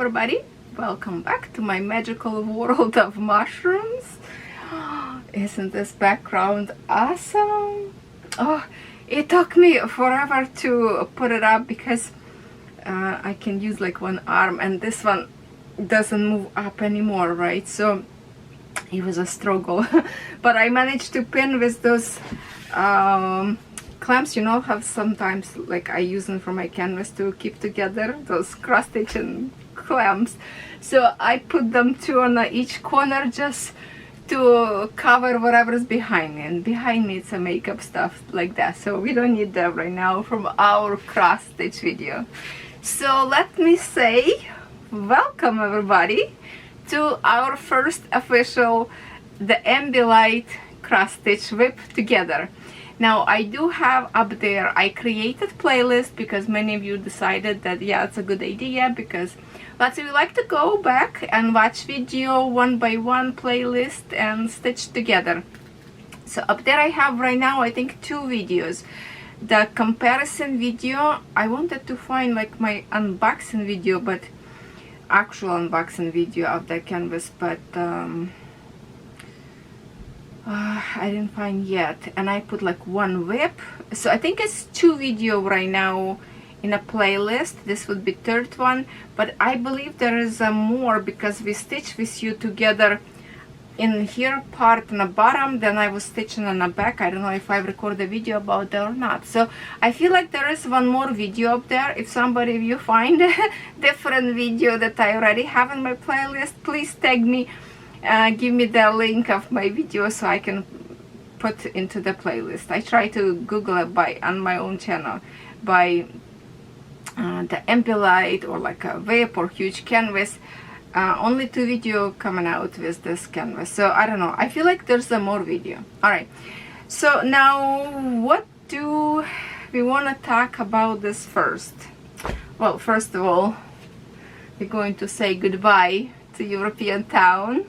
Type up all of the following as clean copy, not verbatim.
everybody, welcome back to my magical world of mushrooms. Isn't this background awesome? Oh, it took me forever to put it up because I can use like one arm and this one doesn't move up anymore, right? So it was a struggle. But I managed to pin with those clamps, you know, have sometimes like I use them for my canvas to keep together, those cross stitch and clamps. So I put them two on each corner just to cover whatever's behind me, and behind me it's a makeup stuff like that, so we don't need that right now from our cross stitch video. So let me say welcome everybody to our first official the Ambilight cross stitch whip together. Now I do have up there, I created playlist because many of you decided that yeah, it's a good idea because lots of you like to go back and watch video one by one playlist and stitch together. So up there I have right now I think two videos. The comparison video, I wanted to find like my unboxing video, but actual unboxing video of the canvas, but I didn't find yet, and I put like one whip, so I think it's two video right now in a playlist. This would be third one, but I believe there is more because we stitch with you together in here part on the bottom, then I was stitching on the back. I don't know if I record a video about that or not, so I feel like there is one more video up there. If somebody of you find a different video that I already have in my playlist, please tag me. Give me the link of my video so I can put into the playlist. I try to Google it on my own channel by the Ambilight or like a whip or huge canvas. Only two video coming out with this canvas, so I don't know, I feel like there's a more video. Alright, so now what do we want to talk about this first? Well, first of all, we're going to say goodbye to European Town.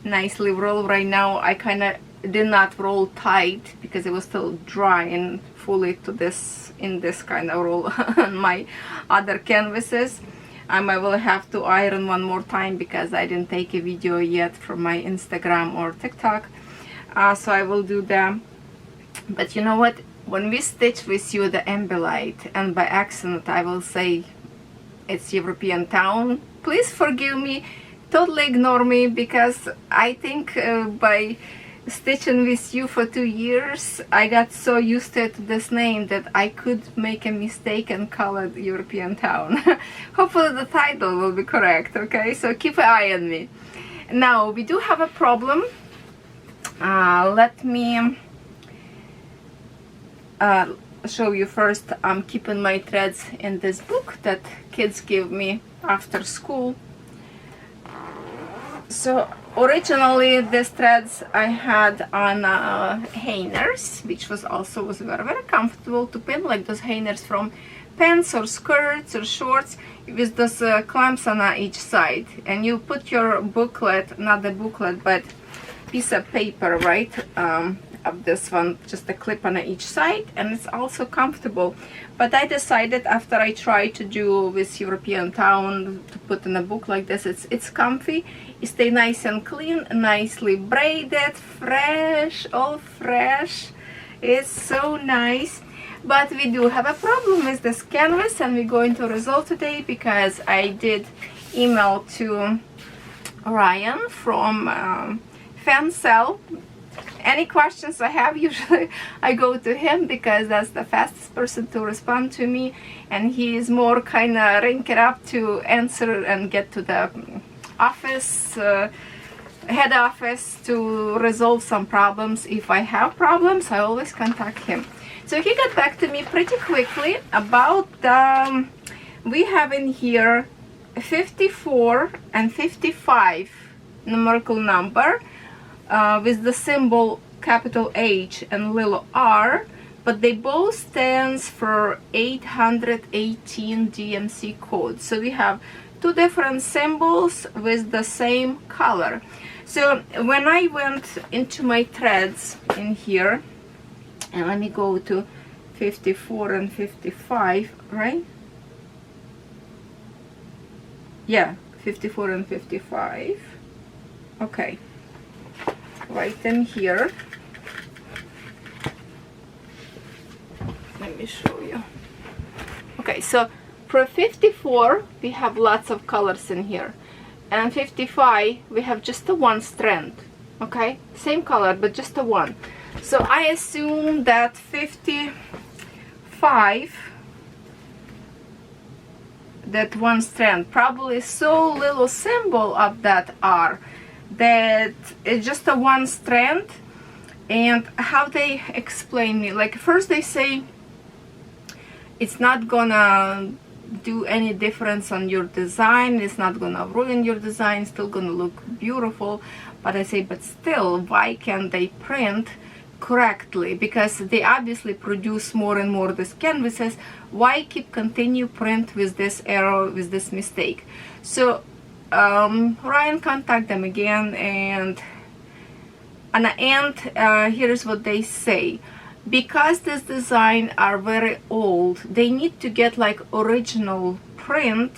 Nicely rolled right now. I kind of did not roll tight because it was still drying fully to this in this kind of roll on my other canvases. I will have to iron one more time because I didn't take a video yet from my Instagram or TikTok, so I will do that. But you know what, when we stitch with you the Ambilight and by accident I will say it's European Town, please forgive me. Totally ignore me because I think by stitching with you for 2 years I got so used to this name that I could make a mistake and call it European Town. Hopefully the title will be correct, okay? So keep an eye on me. Now we do have a problem. Let me show you first. I'm keeping my threads in this book that kids give me after school. So originally these threads I had on hangers, which was very comfortable to pin, like those hangers from pants or skirts or shorts with those clamps on each side, and you put your booklet, not the booklet but piece of paper, right, of this one, just a clip on each side, and it's also comfortable. But I decided after I tried to do with European Town to put in a book like this, it's comfy, it stays nice and clean, nicely braided, fresh, all fresh. It's so nice. But we do have a problem with this canvas and we're going to resolve today because I did email to Ryan from FANSELLS. Any questions I have, usually I go to him because that's the fastest person to respond to me, and he is more kind of rank it up to answer and get to the office, head office, to resolve some problems. If I have problems, I always contact him. So he got back to me pretty quickly about we have in here 54 and 55 numerical number. With the symbol capital H and little r, but they both stands for 818 DMC code. So we have two different symbols with the same color. So when I went into my threads in here, and let me go to 54 and 55, right? Yeah, 54 and 55. Okay, right in here. Let me show you. Okay, so for 54 we have lots of colors in here, and 55 we have just the one strand. Okay, same color but just the one. So I assume that 55, that one strand, probably so little symbol of that R that it's just a one strand. And how they explain me, like first they say it's not gonna do any difference on your design, it's not gonna ruin your design, still gonna look beautiful. But I say, but still, why can't they print correctly? Because they obviously produce more and more these canvases. Why continue print with this error, with this mistake? So Ryan contact them again, and on the end here's what they say. Because this design are very old, they need to get like original print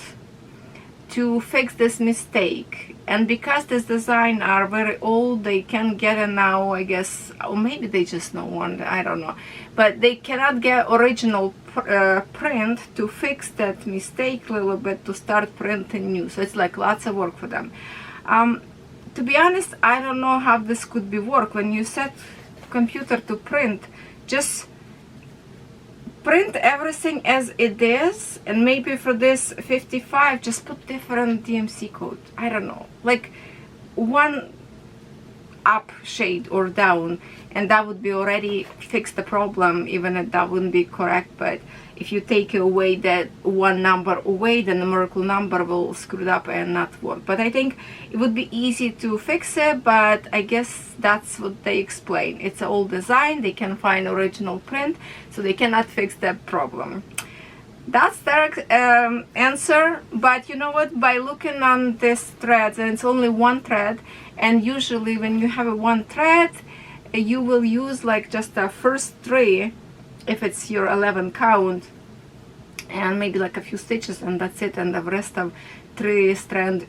to fix this mistake. And because this design are very old, they can get it now, I guess, or maybe they just don't want it, I don't know. But they cannot get original print to fix that mistake a little bit, to start printing new. So it's like lots of work for them. To be honest, I don't know how this could be work. When you set computer to print, just print everything as it is, and maybe for this 55 just put different DMC code. I don't know, like one up shade or down, and that would be already fix the problem, even if that wouldn't be correct. But if you take away that one number away, then the numerical number will screw it up and not work. But I think it would be easy to fix it, but I guess that's what they explain. It's an old design, they can find original print, so they cannot fix that problem. That's their answer. But you know what, by looking on this threads, and it's only one thread, and usually when you have a one thread, you will use like just the first three, if it's your 11 count, and maybe like a few stitches, and that's it, and the rest of 3.5 strands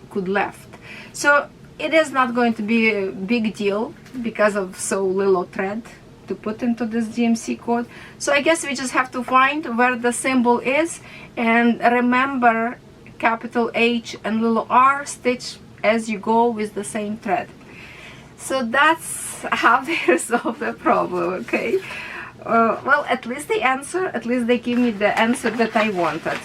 could left. So it is not going to be a big deal because of so little thread to put into this DMC code. So I guess we just have to find where the symbol is, and remember capital H and little r, stitch as you go with the same thread. So that's how they resolve the problem. Okay, well, at least they answer, at least they give me the answer that I wanted.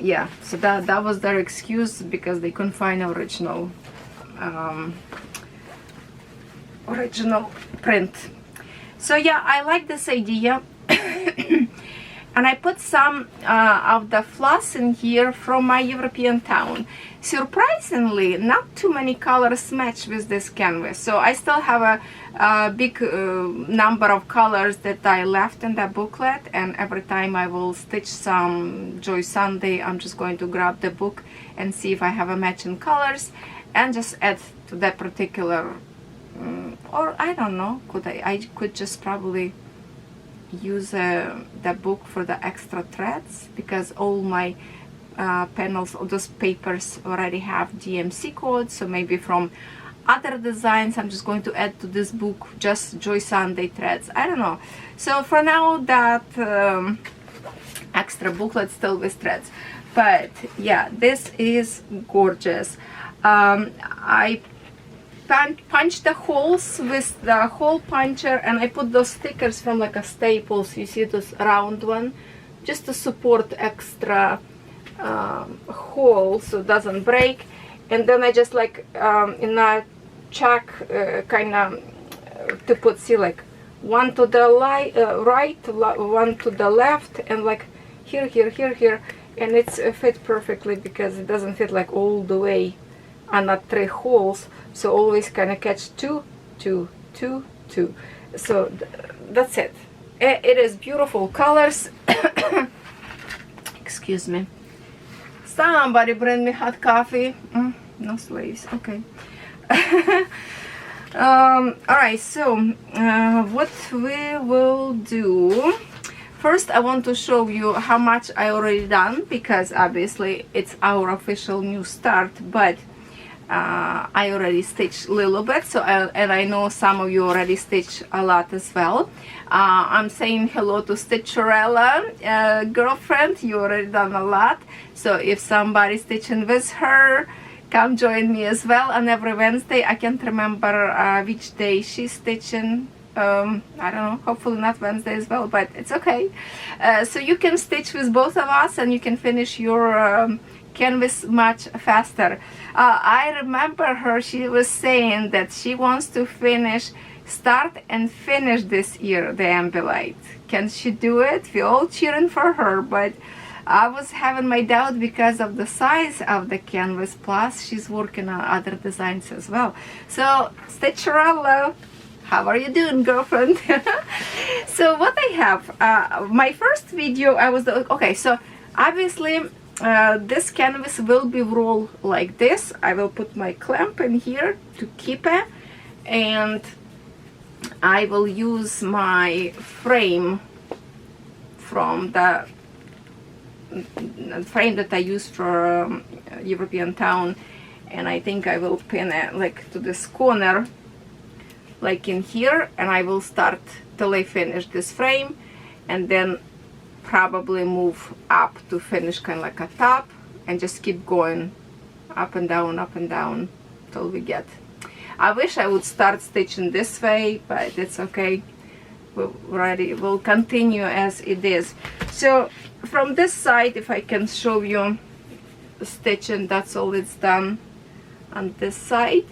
Yeah, so that was their excuse, because they couldn't find original print. So yeah, I like this idea. And I put some of the floss in here from my European town. Surprisingly, not too many colors match with this canvas, so I still have a big number of colors that I left in the booklet, and every time I will stitch some Joy Sunday, I'm just going to grab the book and see if I have a matching colors and just add to that particular, or I don't know, I could just probably use the book for the extra threads, because all my panels, all those papers already have DMC codes. So maybe from other designs I'm just going to add to this book just Joy Sunday threads, I don't know. So for now, that extra booklet still with threads. But yeah, this is gorgeous. I punch the holes with the hole puncher, and I put those stickers from like a Staples, you see this round one, just to support extra hole so it doesn't break. And then I just like in a chuck kind of to put, see, like one to the right, one to the left, and like here, and it's fit perfectly because it doesn't fit like all the way on the 3 holes. So always kind of catch 2, 2, 2, 2. So that's it. It is beautiful colors. Excuse me. Somebody bring me hot coffee. No slaves. Okay. Alright, so what we will do First, I want to show you how much I already done, because obviously it's our official new start, but I already stitched a little bit, so and I know some of you already stitched a lot as well. I'm saying hello to Stitcherella, girlfriend, you already done a lot, so if somebody's stitching with her, come join me as well on every Wednesday. I can't remember which day she's stitching. I don't know, hopefully not Wednesday as well, but it's okay. So you can stitch with both of us and you can finish your canvas much faster. I remember her, she was saying that she wants to start and finish this year the Ambilight. Can she do it? We're all cheering for her, but I was having my doubt because of the size of the canvas, plus she's working on other designs as well. So Stitcherella, how are you doing, girlfriend? So what I have, my first video, I was okay, so obviously this canvas will be rolled like this. I will put my clamp in here to keep it, and I will use my frame from the frame that I use for European Town, and I think I will pin it like to this corner, like in here, and I will start till I finish this frame, and then probably move up to finish kind of like a top, and just keep going up and down till we get. I wish I would start stitching this way, but it's okay. We'll continue as it is. So from this side, if I can show you stitching, that's all it's done on this side,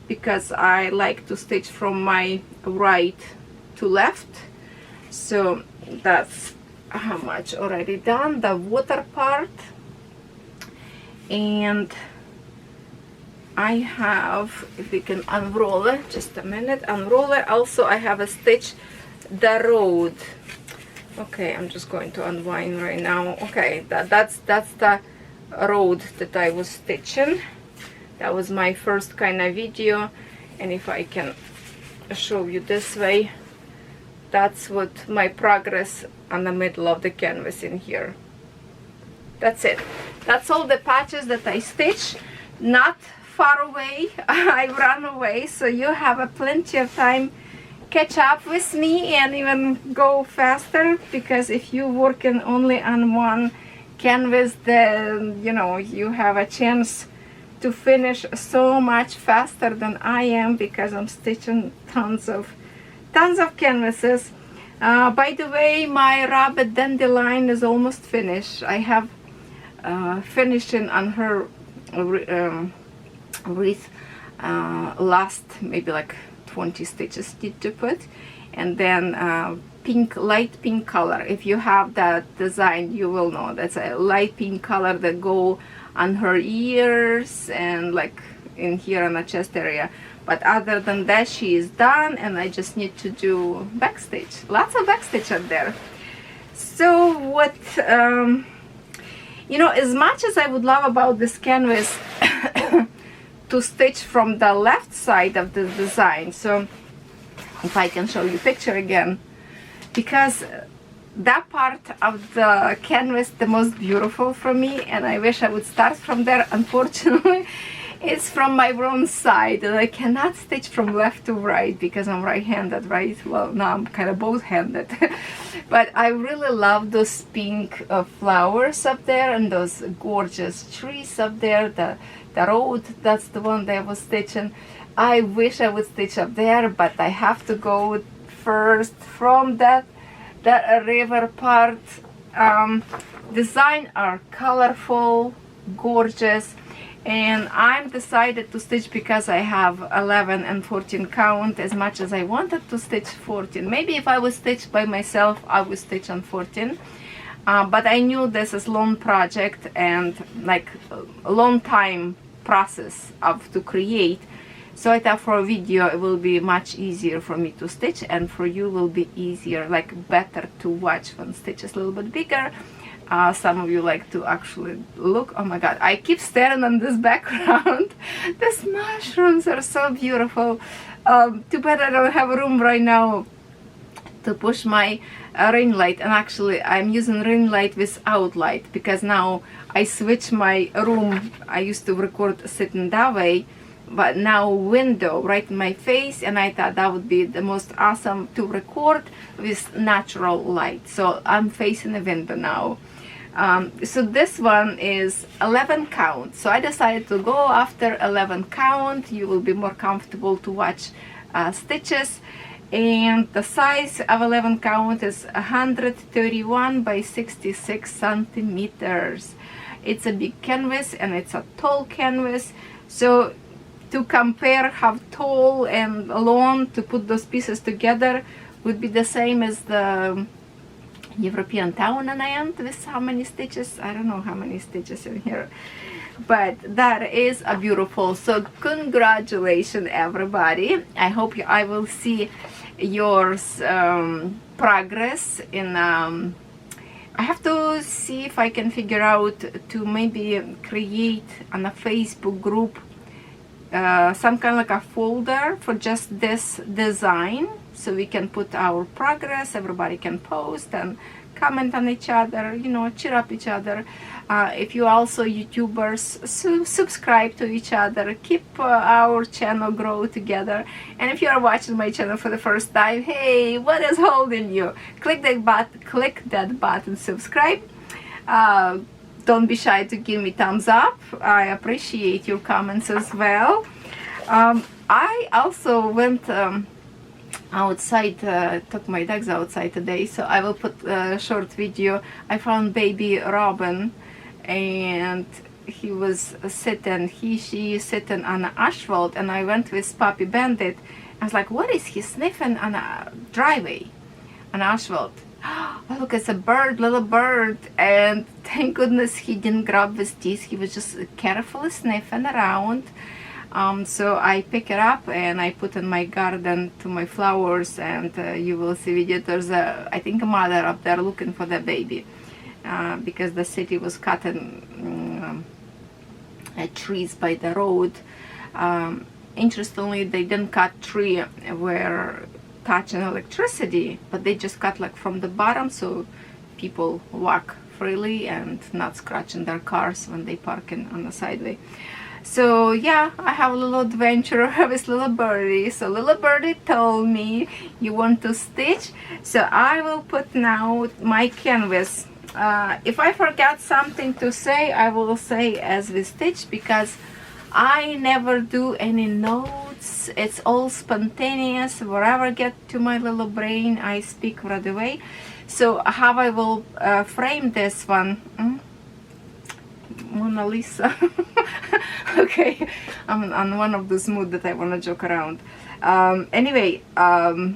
because I like to stitch from my right to left. So that's how much already done, the water part. And I have, if we can unroll it, just a minute, unroll it. Also I have a stitch the road. Okay, I'm just going to unwind right now. Okay, that's the road that I was stitching. That was my first kind of video, and if I can show you this way, that's what my progress on the middle of the canvas in here. That's it. That's all the patches that I stitch. Not far away. I run away, so you have a plenty of time catch up with me and even go faster, because if you're working only on one canvas, then you know you have a chance to finish so much faster than I am, because I'm stitching tons of canvases. By the way, my rabbit dandelion is almost finished. I have finishing on her wreath last maybe like 20 stitches need to put, and then pink, light pink color. If you have that design, you will know that's a light pink color that go on her ears and like in here on the chest area. But other than that, she is done, and I just need to do backstitch. Lots of backstitch up there. So what you know, as much as I would love about this canvas to stitch from the left side of the design, so if I can show you picture again, because that part of the canvas the most beautiful for me, and I wish I would start from there. Unfortunately, it's from my wrong side, and I cannot stitch from left to right because I'm right-handed, right? Well, now I'm kind of both-handed. But I really love those pink flowers up there, and those gorgeous trees up there. The road, that's the one that I was stitching. I wish I would stitch up there, but I have to go first from that river part. Design are colorful, gorgeous, and I'm decided to stitch because I have 11 and 14 count, as much as I wanted to stitch 14. Maybe if I would stitch by myself, I would stitch on 14. But I knew this is long project and like a long time process to create. So I thought for a video it will be much easier for me to stitch, and for you will be easier, like better to watch when stitch is a little bit bigger. Some of you like to actually look. Oh my god, I keep staring on this background. These mushrooms are so beautiful. Too bad I don't have room right now to push my ring light. And actually I'm using ring light without light because now I switch my room. I used to record sitting that way, but now window right in my face, and I thought that would be the most awesome to record with natural light. So I'm facing the window now. So this one is 11 count, so I decided to go after 11 count. You will be more comfortable to watch stitches, and the size of 11 count is 131 by 66 centimeters. It's a big canvas and it's a tall canvas, so to compare how tall and long to put those pieces together would be the same as the European town on the end with how many stitches. I don't know how many stitches in here, but that is a beautiful. So congratulations everybody. I hope I will see yours progress in I have to see if I can figure out to maybe create on a Facebook group some kind of like a folder for just this design, so we can put our progress, everybody can post and comment on each other, you know, cheer up each other. If you also YouTubers, subscribe to each other, keep our channel grow together. And if you are watching my channel for the first time, hey, what is holding you? Click that button, subscribe. Don't be shy to give me thumbs up. I appreciate your comments as well. I also went outside, took my dogs outside today, so I will put a short video. I found baby Robin, and he was sitting, she sitting on an asphalt, and I went with Puppy Bandit. I was like, what is he sniffing on a driveway, on asphalt? Oh, look, it's a bird, little bird. And thank goodness he didn't grab his teeth. He was just carefully sniffing around. So I pick it up and I put in my garden to my flowers, and you will see video. There's I think a mother up there looking for the baby, because the city was cutting trees by the road. Interestingly, they didn't cut tree where touching electricity, but they just cut like from the bottom, so people walk freely and not scratching their cars when they park on the sideway. So yeah, I have a little adventure with little birdie. So little birdie told me you want to stitch, so I will put now my canvas. If I forgot something to say, I will say as we stitch, because I never do any notes. It's all spontaneous. Whatever get to my little brain, I speak right away. So how I will frame this one, Mona Lisa. Okay, I'm on one of those moods that I want to joke around. Anyway, how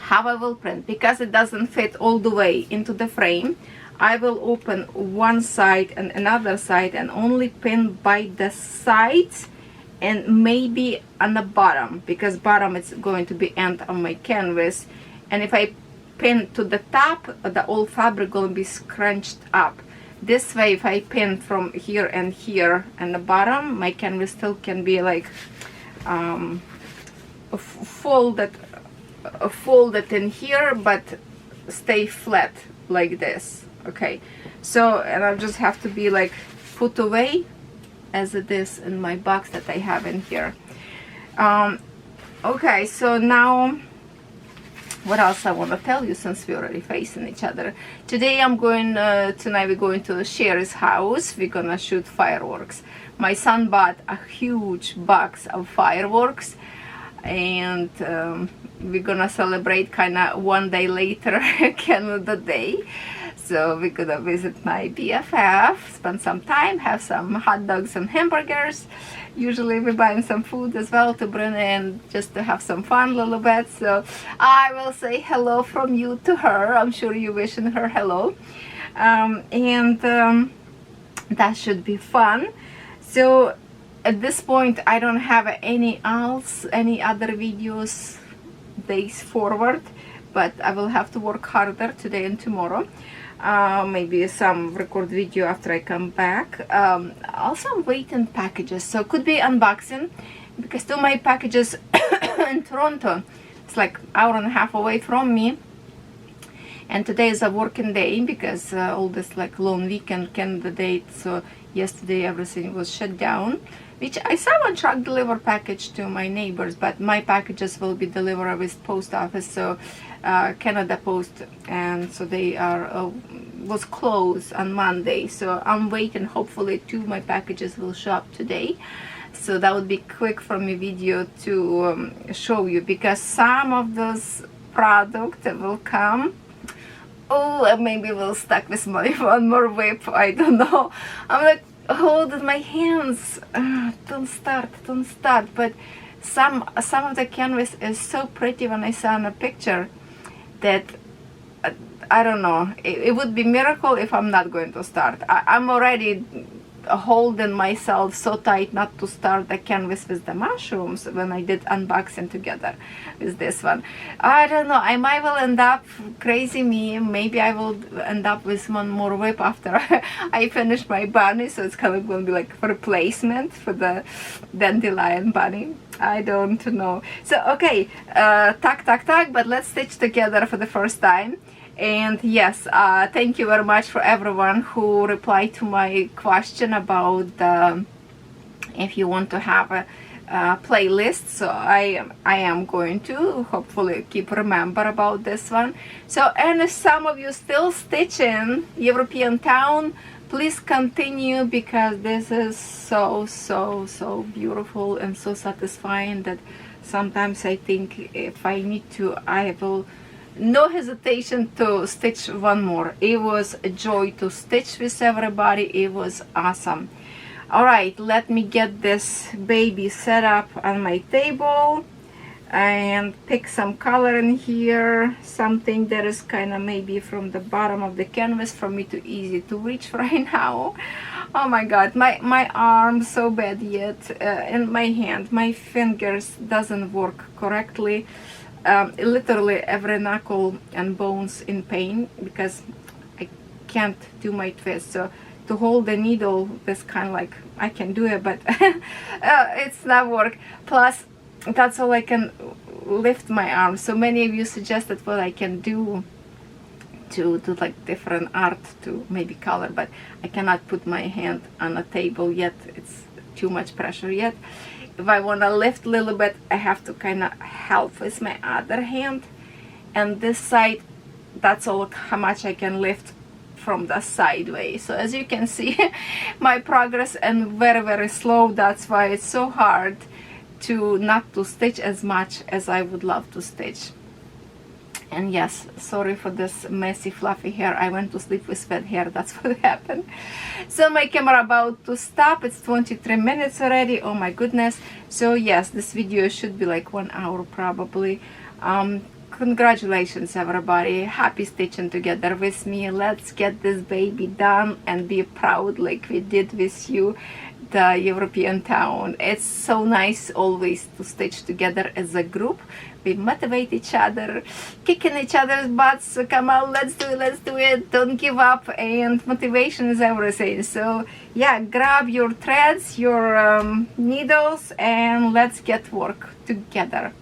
I will print, because it doesn't fit all the way into the frame, I will open one side and another side and only pin by the sides and maybe on the bottom, because bottom is going to be end of my canvas. And if I pin to the top, the old fabric will be scrunched up. This way, if I pin from here and here and the bottom, my canvas still can be like folded in here, but stay flat like this. Okay, so, and I'll just have to be like put away as it is in my box that I have in here. Okay, so now what else I want to tell you, since we're already facing each other. Today I'm going tonight we're going to Sherry's house. We're gonna shoot fireworks. My son bought a huge box of fireworks, and we're gonna celebrate kind of one day later, Canada Day. So we're gonna visit my BFF, spend some time, have some hot dogs and hamburgers. Usually we're buying some food as well to bring in, just to have some fun a little bit. So I will say hello from you to her. I'm sure you're wishing her hello. That should be fun. So at this point I don't have any other videos days forward, but I will have to work harder today and tomorrow. Maybe some record video after I come back. Also I'm waiting packages, so could be unboxing, because two of my packages in Toronto It's like hour and a half away from me. And today is a working day because all this like long weekend candidate. So yesterday everything was shut down, which I saw a truck deliver package to my neighbors, but my packages will be delivered with post office, so Canada Post, and so they are was closed on Monday. So I'm waiting. Hopefully 2 of my packages will show up today. So that would be quick for me video to show you, because some of those products will come. Oh, maybe we'll stuck with my one more whip. I don't know. I'm like holding my hands. Don't start. But some of the canvas is so pretty when I saw in a picture that I don't know. It would be miracle if I'm not going to start. I'm already holding myself so tight not to start the canvas with the mushrooms when I did unboxing together with this one. I don't know, I might will end up crazy me. Maybe I will end up with one more whip after I finish my bunny, so it's kind of going to be like a replacement for the dandelion bunny. I don't know. So okay, tack, but let's stitch together for the first time. And yes, thank you very much for everyone who replied to my question about if you want to have a playlist. So I am going to hopefully keep remember about this one. So, and if some of you still stitching European Town, please continue, because this is so beautiful and so satisfying that sometimes I think if I need to, I will no hesitation to stitch one more. It was a joy to stitch with everybody. It was awesome. All right, let me get this baby set up on my table and pick some color in here, something that is kind of maybe from the bottom of the canvas for me to easy to reach right now. Oh my god, my arm so bad yet, and my hand, my fingers doesn't work correctly. Literally every knuckle and bones in pain because I can't do my twist. So to hold the needle, this kind of like I can do it, but it's not work. Plus that's all I can lift my arm. So many of you suggested what I can do to do like different art to maybe color, but I cannot put my hand on a table yet. It's too much pressure yet. If I want to lift a little bit, I have to kind of help with my other hand, and this side, that's all how much I can lift from the sideways. So as you can see, my progress and very slow. That's why it's so hard to not to stitch as much as I would love to stitch. And yes, sorry for this messy fluffy hair. I went to sleep with wet hair, that's what happened. So my camera about to stop. It's 23 minutes already. Oh my goodness. So yes, this video should be like 1 hour probably. Congratulations everybody, happy stitching together with me. Let's get this baby done and be proud like we did with you, the European Town. It's so nice always to stitch together as a group. We motivate each other, kicking each other's butts. So come on, let's do it, don't give up, and motivation is everything. So yeah, grab your threads, your needles, and let's get work together.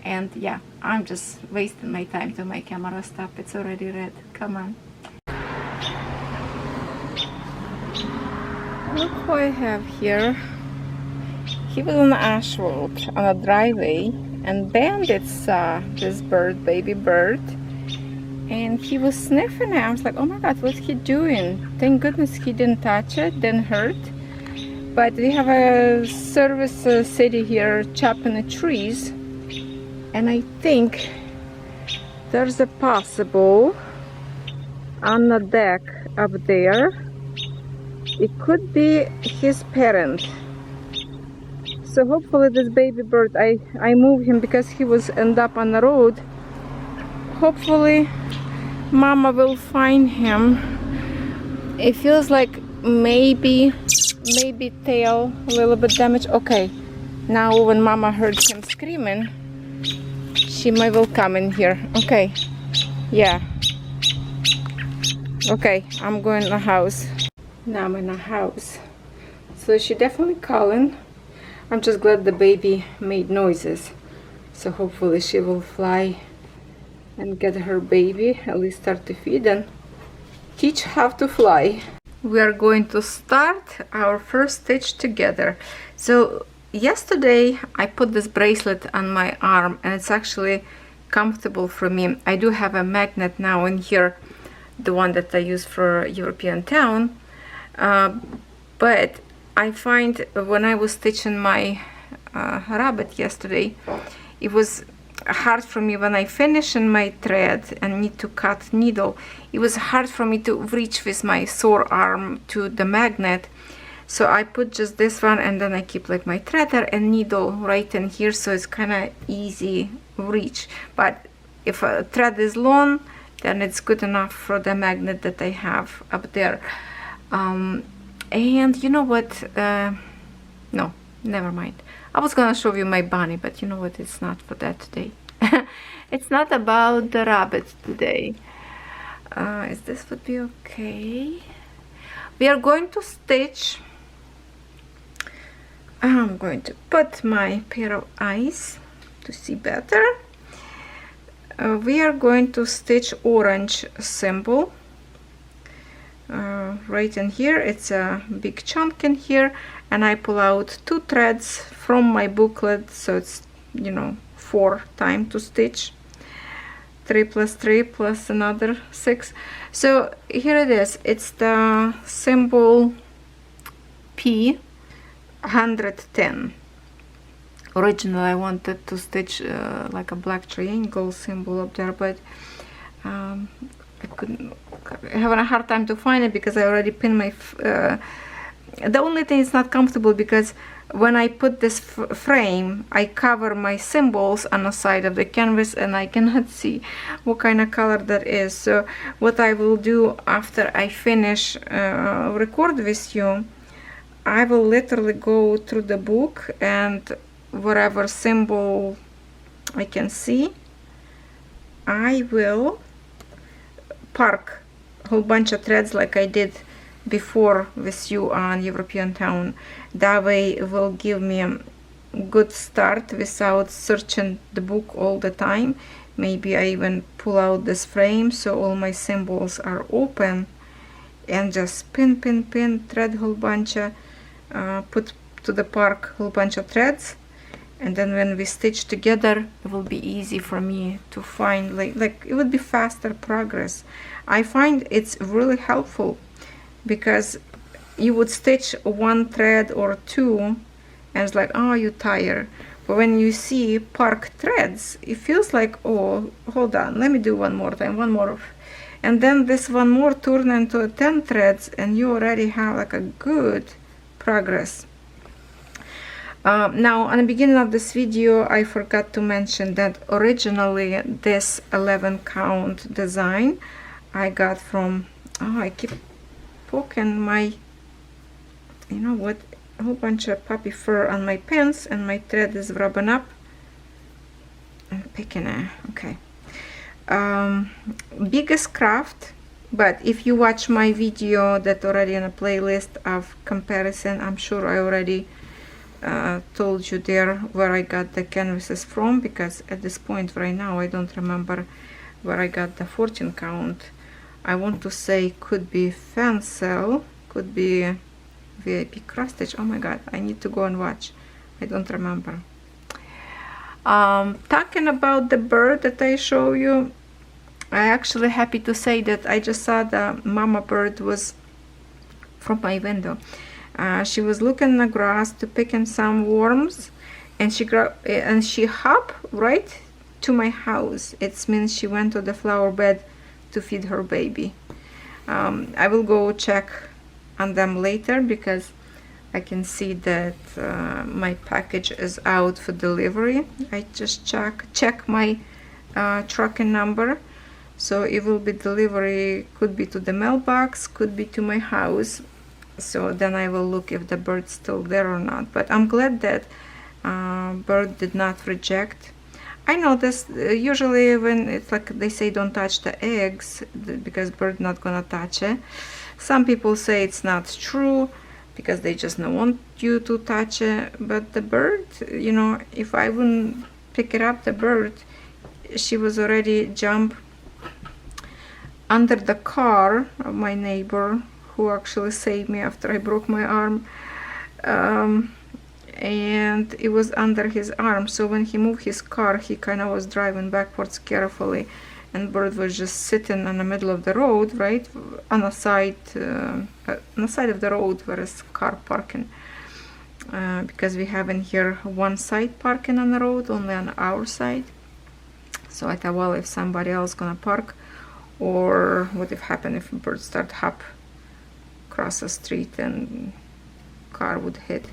And yeah, I'm just wasting my time till my camera stop. It's already red. Come on. Look who I have here. He was on the asphalt on a driveway, and Bandit saw this bird, baby bird, and he was sniffing it. I was like, oh my god, what's he doing? Thank goodness he didn't touch it, didn't hurt. But we have a service city here chopping the trees, and I think there's a possible on the deck up there. It could be his parent. So hopefully this baby bird, I move him because he was end up on the road. Hopefully mama will find him. It feels like maybe tail a little bit damaged. Okay, now when mama heard him screaming, she might will come in here. Okay, yeah. Okay, I'm going to the house. Now I'm in a house. So she definitely calling. I'm just glad the baby made noises. So hopefully she will fly and get her baby, at least start to feed and teach how to fly. We are going to start our first stitch together. So yesterday I put this bracelet on my arm and it's actually comfortable for me. I do have a magnet now in here, the one that I use for European town, but I find when I was stitching my rabbit yesterday, it was hard for me when I finish in my thread and need to cut needle. It was hard for me to reach with my sore arm to the magnet, so I put just this one and then I keep like my threader and needle right in here, so it's kind of easy reach. But if a thread is long, then it's good enough for the magnet that I have up there. And you know what, no, never mind. I was gonna show you my bunny, but you know what, it's not for that today. It's not about the rabbit today. Is this would be okay? We are going to stitch. I'm going to put my pair of eyes to see better. We are going to stitch orange symbol right in here. It's a big chunk in here, and I pull out 2 threads from my booklet, so it's, you know, 4 time to stitch, 3 plus 3 plus another 6. So here it is. It's the symbol P 110. Originally I wanted to stitch like a black triangle symbol up there, but I couldn't. Having a hard time to find it because I already pinned my the only thing is not comfortable because when I put this frame, I cover my symbols on the side of the canvas and I cannot see what kind of color that is. So what I will do after I finish record with you, I will literally go through the book and whatever symbol I can see, I will park a whole bunch of threads like I did before with you on European town. That way it will give me a good start without searching the book all the time. Maybe I even pull out this frame so all my symbols are open and just pin, thread whole bunch of, put to the park whole bunch of threads, and then when we stitch together it will be easy for me to find, like it would be faster progress. I find it's really helpful because you would stitch 1 thread or 2 and it's like, oh, you're tired. But when you see park threads, it feels like, oh, hold on, let me do one more time, one more, and then this one more turn into 10 threads and you already have like a good progress. Now on the beginning of this video I forgot to mention that originally this 11 count design I got from, oh, I keep poking my, you know what, a whole bunch of puppy fur on my pants and my thread is rubbing up. I'm picking a, okay. Biggest craft, but if you watch my video that already in a playlist of comparison, I'm sure I already told you there where I got the canvases from, because at this point right now I don't remember where I got the 14 count. I want to say could be FANSELLS, could be VIP crossstitch. Oh my god, I need to go and watch. I don't remember. Talking about the bird that I show you, I actually happy to say that I just saw the mama bird was from my window. She was looking in the grass to picking some worms, and she hopped right to my house. It means she went to the flower bed to feed her baby. I will go check on them later because I can see that my package is out for delivery. I just check my tracking number, so it will be delivery, could be to the mailbox, could be to my house. So then I will look if the bird's still there or not. But I'm glad that bird did not reject. I know this usually when it's like they say don't touch the eggs because bird not gonna touch it. Some people say it's not true because they just don't want you to touch it. But the bird, you know, if I wouldn't pick it up, the bird, she was already jumped under the car of my neighbor, who actually saved me after I broke my arm. And it was under his arm, so when he moved his car, he kind of was driving backwards carefully, and bird was just sitting in the middle of the road, right on the side of the road where is car parking, because we have in here one side parking on the road, only on our side. So I thought, well, if somebody else gonna park, or what if happen if a bird start hop across the street and car would hit.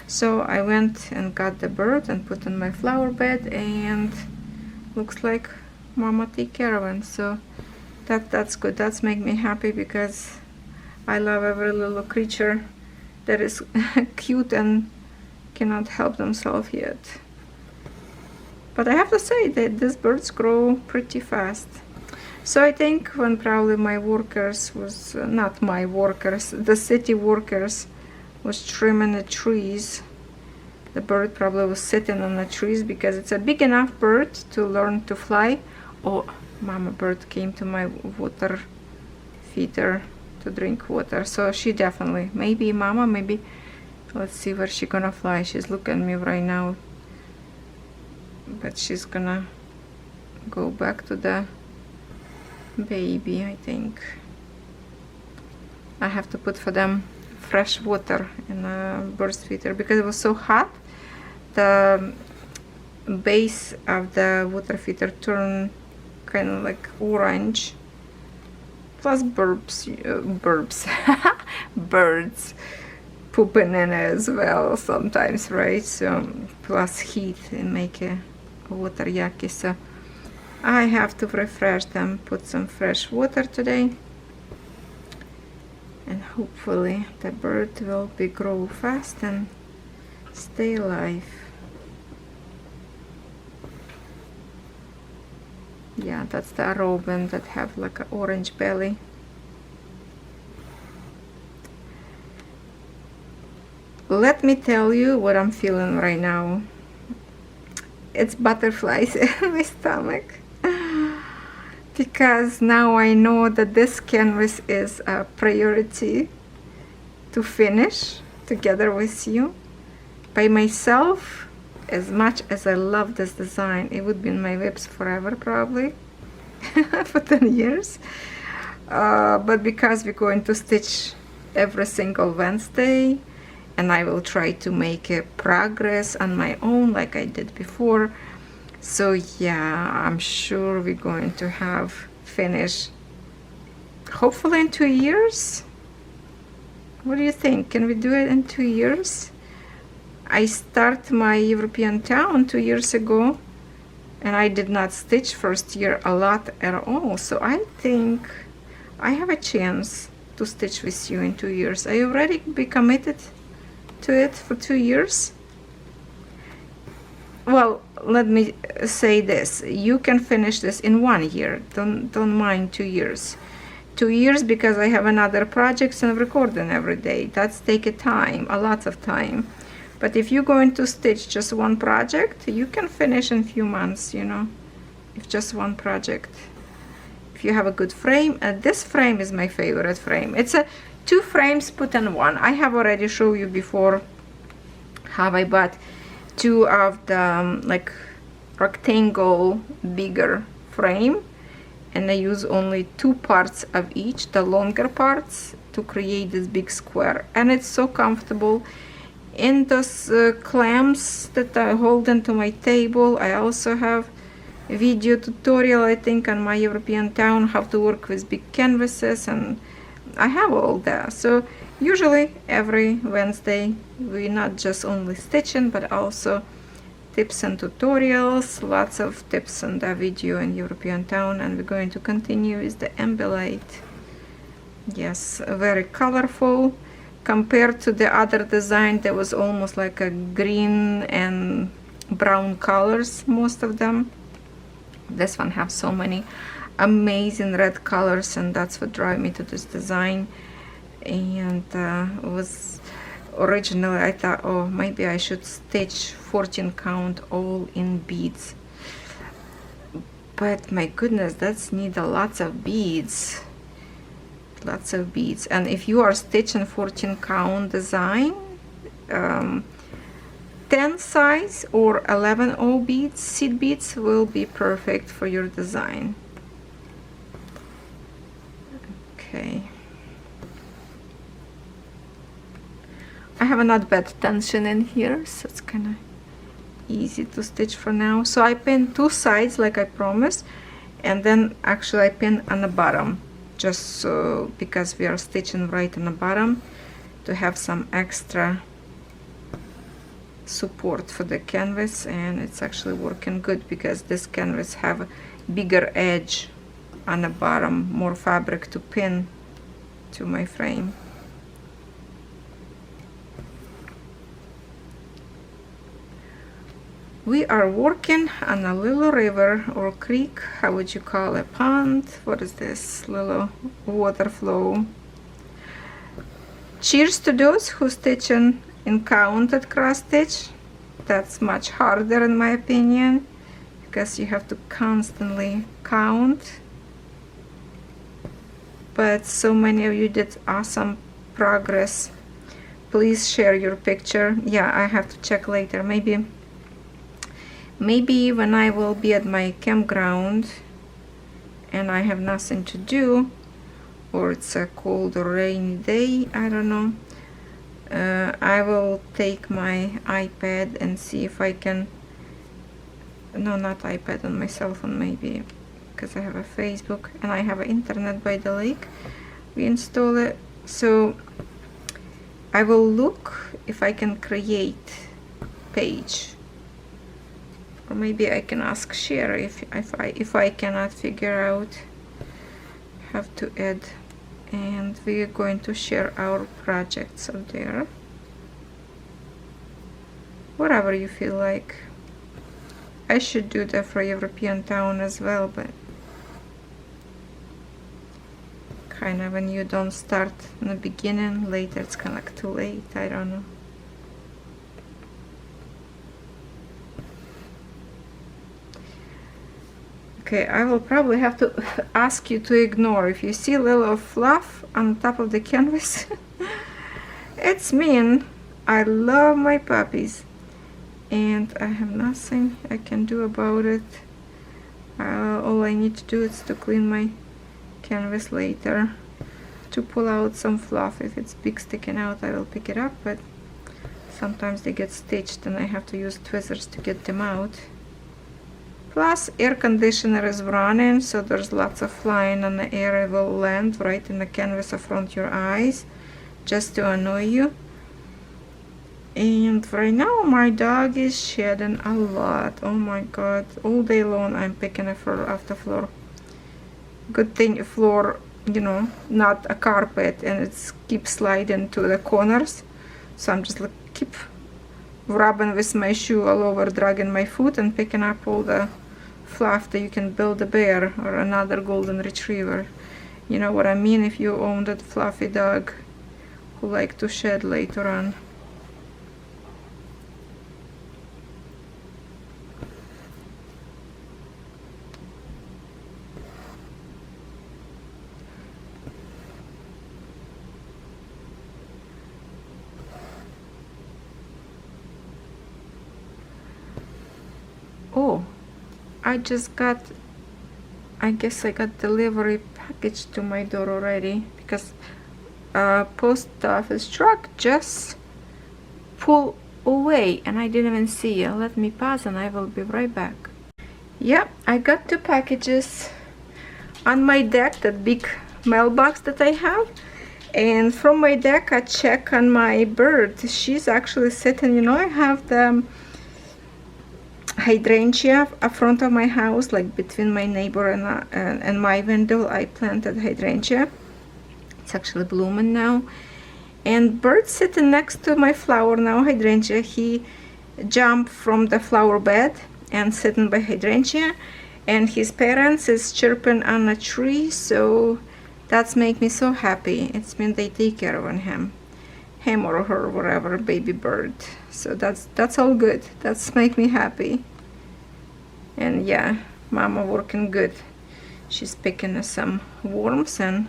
So I went and got the bird and put in my flower bed, and looks like Mama take care of it. So that's good. That's make me happy, because I love every little creature that is cute and cannot help themselves yet. But I have to say that these birds grow pretty fast. So I think when probably my workers was, not my workers, the city workers was trimming the trees, the bird probably was sitting on the trees, because it's a big enough bird to learn to fly. Oh, Mama bird came to my water feeder to drink water, so she definitely, maybe Mama, maybe, let's see where she gonna fly. She's looking at me right now, but she's gonna go back to the baby, I think. I have to put for them fresh water in a bird feeder, because it was so hot. The base of the water feeder turned kind of like orange. Plus birds pooping in it as well sometimes, right? So plus heat and make a water yucky. So I have to refresh them, put some fresh water today, and hopefully the bird will grow fast and stay alive. Yeah, that's the robin that have like an orange belly. Let me tell you what I'm feeling right now. It's butterflies in my stomach, because now I know that this canvas is a priority to finish together with you. By myself, as much as I love this design, it would be in my whips forever probably for 10 years. But because we're going to stitch every single Wednesday, and I will try to make a progress on my own like I did before. So yeah, I'm sure we're going to have finished hopefully in 2 years. What do you think? Can we do it in 2 years? I started my European town 2 years ago, and I did not stitch first year a lot at all. So I think I have a chance to stitch with you in 2 years. I already be committed to it for 2 years. Well, let me say this: you can finish this in 1 year. Don't mind 2 years. 2 years, because I have another projects and recording every day. That's take a time, a lot of time. But if you're going to stitch just one project, you can finish in few months, you know, if just one project. If you have a good frame, this frame is my favorite frame. It's a 2 frames put in one. I have already shown you before how I bought 2 of the like rectangle bigger frame, and I use only 2 parts of each, the longer parts, to create this big square. And it's so comfortable. In those clamps that I hold into my table, I also have a video tutorial, I think, on my European town, how to work with big canvases, and I have all that. So usually every Wednesday we're not just only stitching, but also tips and tutorials, lots of tips in the video in European town. And we're going to continue with the Ambilight. Yes, very colorful. Compared to the other design, there was almost like a green and brown colors, most of them. This one has so many amazing red colors, and that's what drive me to this design. And was originally I thought, oh, maybe I should stitch 14 count all in beads, but my goodness, that's need a lots of beads, and if you are stitching 14 count design, 10 size or 11 beads, seed beads, will be perfect for your design. Okay, I have a not bad tension in here, so it's kind of easy to stitch for now. So I pin 2 sides like I promised, and then actually I pin on the bottom, just so because we are stitching right on the bottom, to have some extra support for the canvas. And it's actually working good because this canvas have a bigger edge on the bottom, more fabric to pin to my frame. We are working on a little river or creek, how would you call it, pond, what is this, little water flow. Cheers to those who stitching in counted cross stitch. That's much harder in my opinion, because you have to constantly count. But so many of you did awesome progress. Please share your picture. Yeah, I have to check later. Maybe when I will be at my campground and I have nothing to do, or it's a cold or rainy day, I don't know, I will take my iPad and see if I can, no, not iPad, on my cell phone maybe, because I have a Facebook and I have an internet by the lake. We install it, so I will look if I can create page, or maybe I can ask share if I cannot figure out how to add. And we are going to share our projects out there, whatever you feel like. I should do that for European town as well, but kind of when you don't start in the beginning, later it's kind of like too late, I don't know. Okay, I will probably have to ask you to ignore if you see a little fluff on top of the canvas. It's mean. I love my puppies and I have nothing I can do about it. All I need to do is to clean my canvas later to pull out some fluff. If it's big sticking out, I will pick it up, but sometimes they get stitched and I have to use tweezers to get them out. Plus, air conditioner is running, so there's lots of flying on the air. It will land right in the canvas in front of your eyes, just to annoy you. And right now, my dog is shedding a lot. Oh my god, all day long I'm picking a floor after floor. Good thing a floor, you know, not a carpet, and it keeps sliding to the corners. So I'm just like keep rubbing with my shoe all over, dragging my foot and picking up all the fluff that you can build a bear or another golden retriever. You know what I mean if you own that fluffy dog who like to shed later on. Oh, I guess I got delivery package to my door already, because post office truck just pulled away and I didn't even see it. Let me pause and I will be right back. Yep, I got 2 packages on my deck, that big mailbox that I have. And from my deck I check on my bird. She's actually sitting, you know, I have the hydrangea in front of my house, like between my neighbor and my window. I planted hydrangea. It's actually blooming now, and bird sitting next to my flower now, hydrangea. He jumped from the flower bed and sitting by hydrangea, and his parents is chirping on a tree, so that's make me so happy. It's mean they take care of him. him or her, whatever, baby bird. So that's all good. That's make me happy. And yeah, mama working good. She's picking some worms, and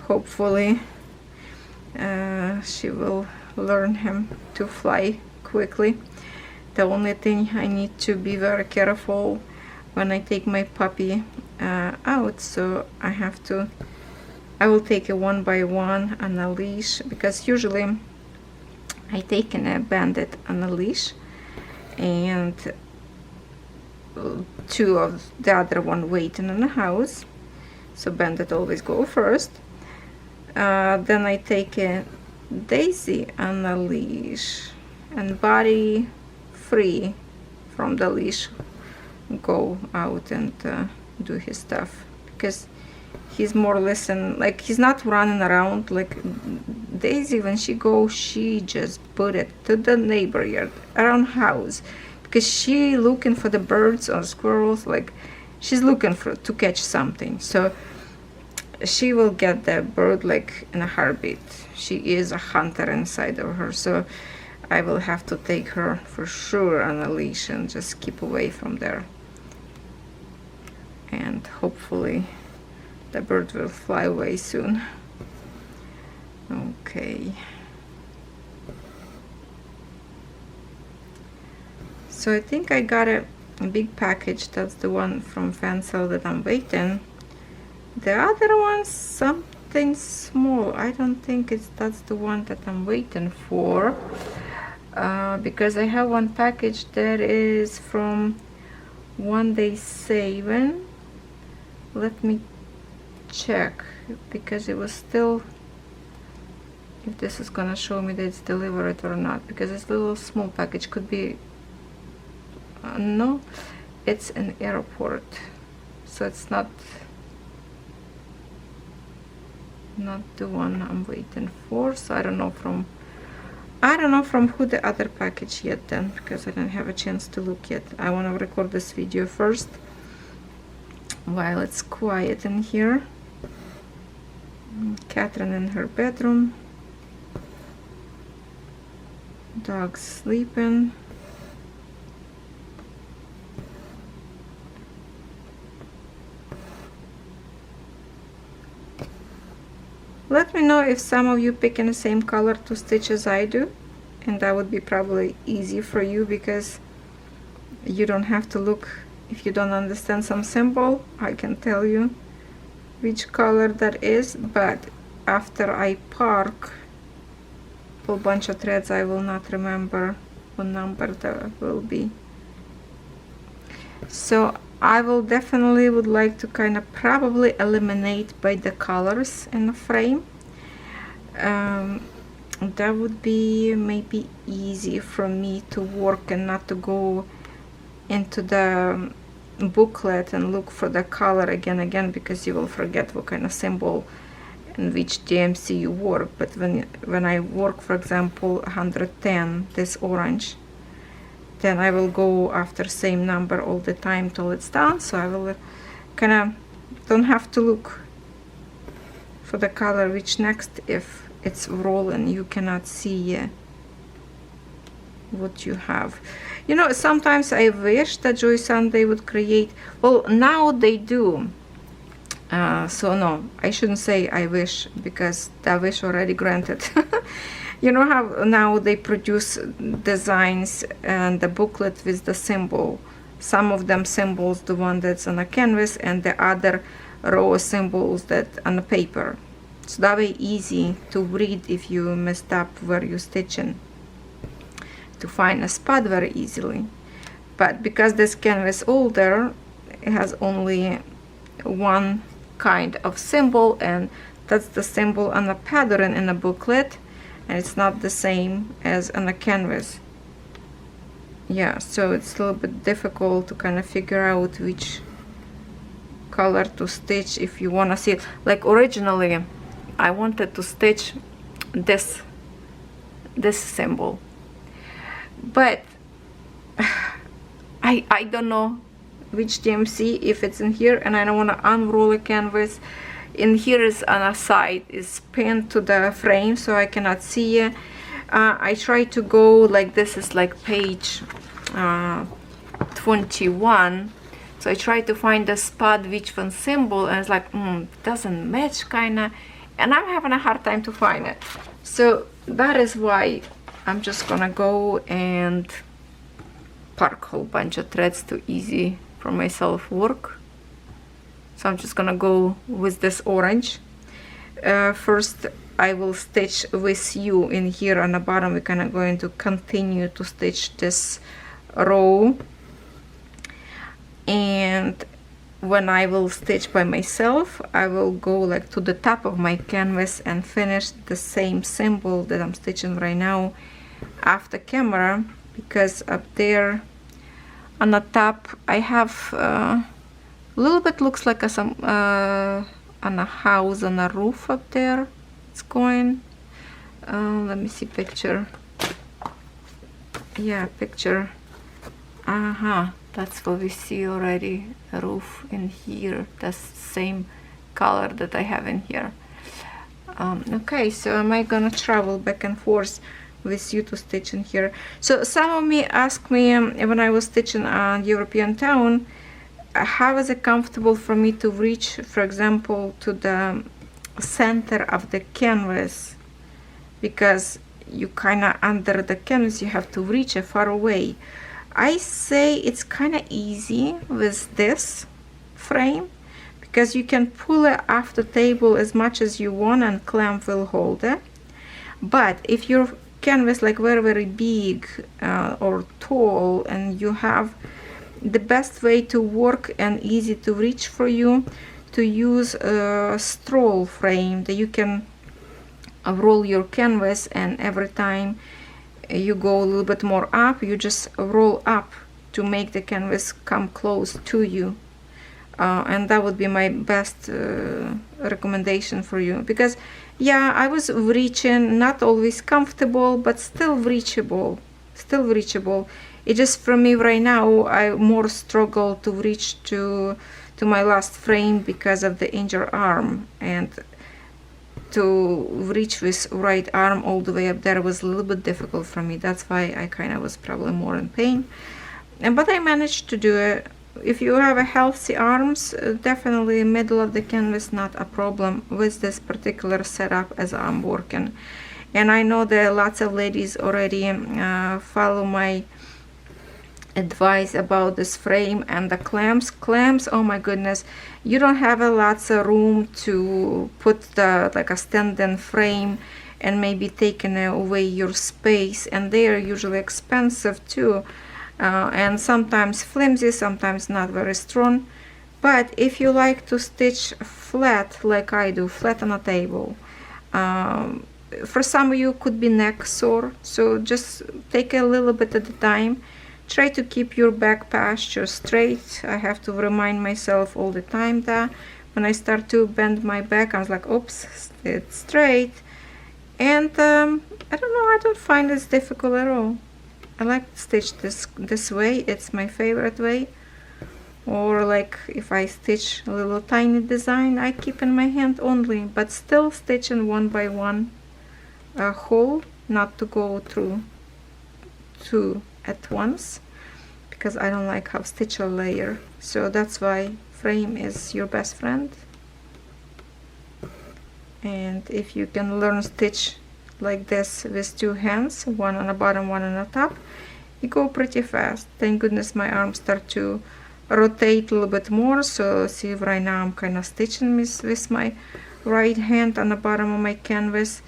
hopefully she will learn him to fly quickly. The only thing I need to be very careful when I take my puppy out, so I will take it one by one on a leash, because usually I take a bandit on a leash, and two of the other one waiting in the house, so bandit always go first. Then I take a Daisy on a leash, and Buddy free from the leash go out and do his stuff, because he's more listen, like he's not running around like Daisy. When she goes, she just put it to the neighbor yard, around house, because she looking for the birds or squirrels, like she's looking for to catch something. So she will get the bird like in a heartbeat. She is a hunter inside of her, so I will have to take her for sure on a leash and just keep away from there. And hopefully the bird will fly away soon. Okay. So I think I got a big package. That's the one from FANSELLS that I'm waiting. The other one's something small. I don't think that's the one that I'm waiting for, because I have one package that is from One Day Saving. Let me check, because it was still, if this is gonna show me that it's delivered or not, because it's a little small package. Could be no, it's an airport, so it's not the one I'm waiting for. So I don't know from who the other package yet then, because I didn't have a chance to look yet. I want to record this video first while it's quiet in here. Catherine in her bedroom, dog sleeping. Let me know if some of you picking the same color to stitch as I do, and that would be probably easy for you, because you don't have to look. If you don't understand some symbol, I can tell you which color that is, but after I park a whole bunch of threads, I will not remember what number that will be. So I will definitely would like to kind of probably eliminate by the colors in the frame. That would be maybe easy for me to work and not to go into the booklet and look for the color again, because you will forget what kind of symbol and which DMC you work. But when I work, for example, 110, this orange, then I will go after same number all the time till it's done. So I will kind of don't have to look for the color which next. If it's rolling, you cannot see what you have. You know, sometimes I wish that Joy Sunday would create, well, now they do. So no, I shouldn't say I wish, because that wish already granted. You know how now they produce designs and the booklet with the symbol. Some of them symbols, the one that's on a canvas, and the other row symbols that on the paper. So that way easy to read if you messed up where you're stitching, to find a spot very easily. But because this canvas older, it has only one kind of symbol, and that's the symbol on the pattern in the booklet, and it's not the same as on the canvas. Yeah, so it's a little bit difficult to kind of figure out which color to stitch if you want to see it. Like originally I wanted to stitch this symbol, but I don't know which DMC, if it's in here, and I don't want to unroll a canvas. in here is on a side is pinned to the frame, so I cannot see it. I try to go like this is like page 21, so I try to find the spot which one symbol, and it's like doesn't match kinda, and I'm having a hard time to find it. So that is why I'm just gonna go and park a whole bunch of threads too easy for myself work. So I'm just gonna go with this orange. First I will stitch with you in here on the bottom. We're kind of going to continue to stitch this row, and when I will stitch by myself, I will go like to the top of my canvas and finish the same symbol that I'm stitching right now off the camera, because up there on the top I have a little bit looks like some on a house on a roof up there. It's going let me see picture. Yeah, picture. That's what we see already, a roof in here. That's the same color that I have in here. Okay, so am I gonna travel back and forth with you to stitch in here? So some of me asked me when I was stitching a European town, how is it comfortable for me to reach, for example, to the center of the canvas, because you kind of under the canvas, you have to reach it far away. I say it's kind of easy with this frame, because you can pull it off the table as much as you want and clamp will hold it. But if your canvas like very big or tall, and you have the best way to work and easy to reach for you to use a stroll frame that you can roll your canvas, and every time you go a little bit more up, you just roll up to make the canvas come close to you, and that would be my best recommendation for you. Because yeah, I was reaching, not always comfortable, but still reachable. It just, for me right now, I more struggle to reach to my last frame because of the injured arm, and to reach with right arm all the way up there was a little bit difficult for me. That's why I kind of was probably more in pain, but I managed to do it. If you have a healthy arms, definitely middle of the canvas not a problem with this particular setup as I'm working. And I know that lots of ladies already follow my advice about this frame and the clamps. Oh my goodness, you don't have a lots of room to put the like a stand-in frame and maybe taking away your space, and they are usually expensive too, and sometimes flimsy, sometimes not very strong. But if you like to stitch flat like I do, flat on a table, for some of you could be neck sore, so just take a little bit at a time. Try to keep your back posture straight. I have to remind myself all the time that when I start to bend my back, I was like, oops, it's straight. And I don't know, I don't find this difficult at all. I like to stitch this way. It's my favorite way. Or like if I stitch a little tiny design, I keep in my hand only, but still stitching one by one a hole, not to go through two at once, because I don't like how stitch a layer. So that's why frame is your best friend. And if you can learn stitch like this with two hands, one on the bottom, one on the top, you go pretty fast. Thank goodness my arms start to rotate a little bit more. So see, right now I'm kind of stitching with my right hand on the bottom of my canvas.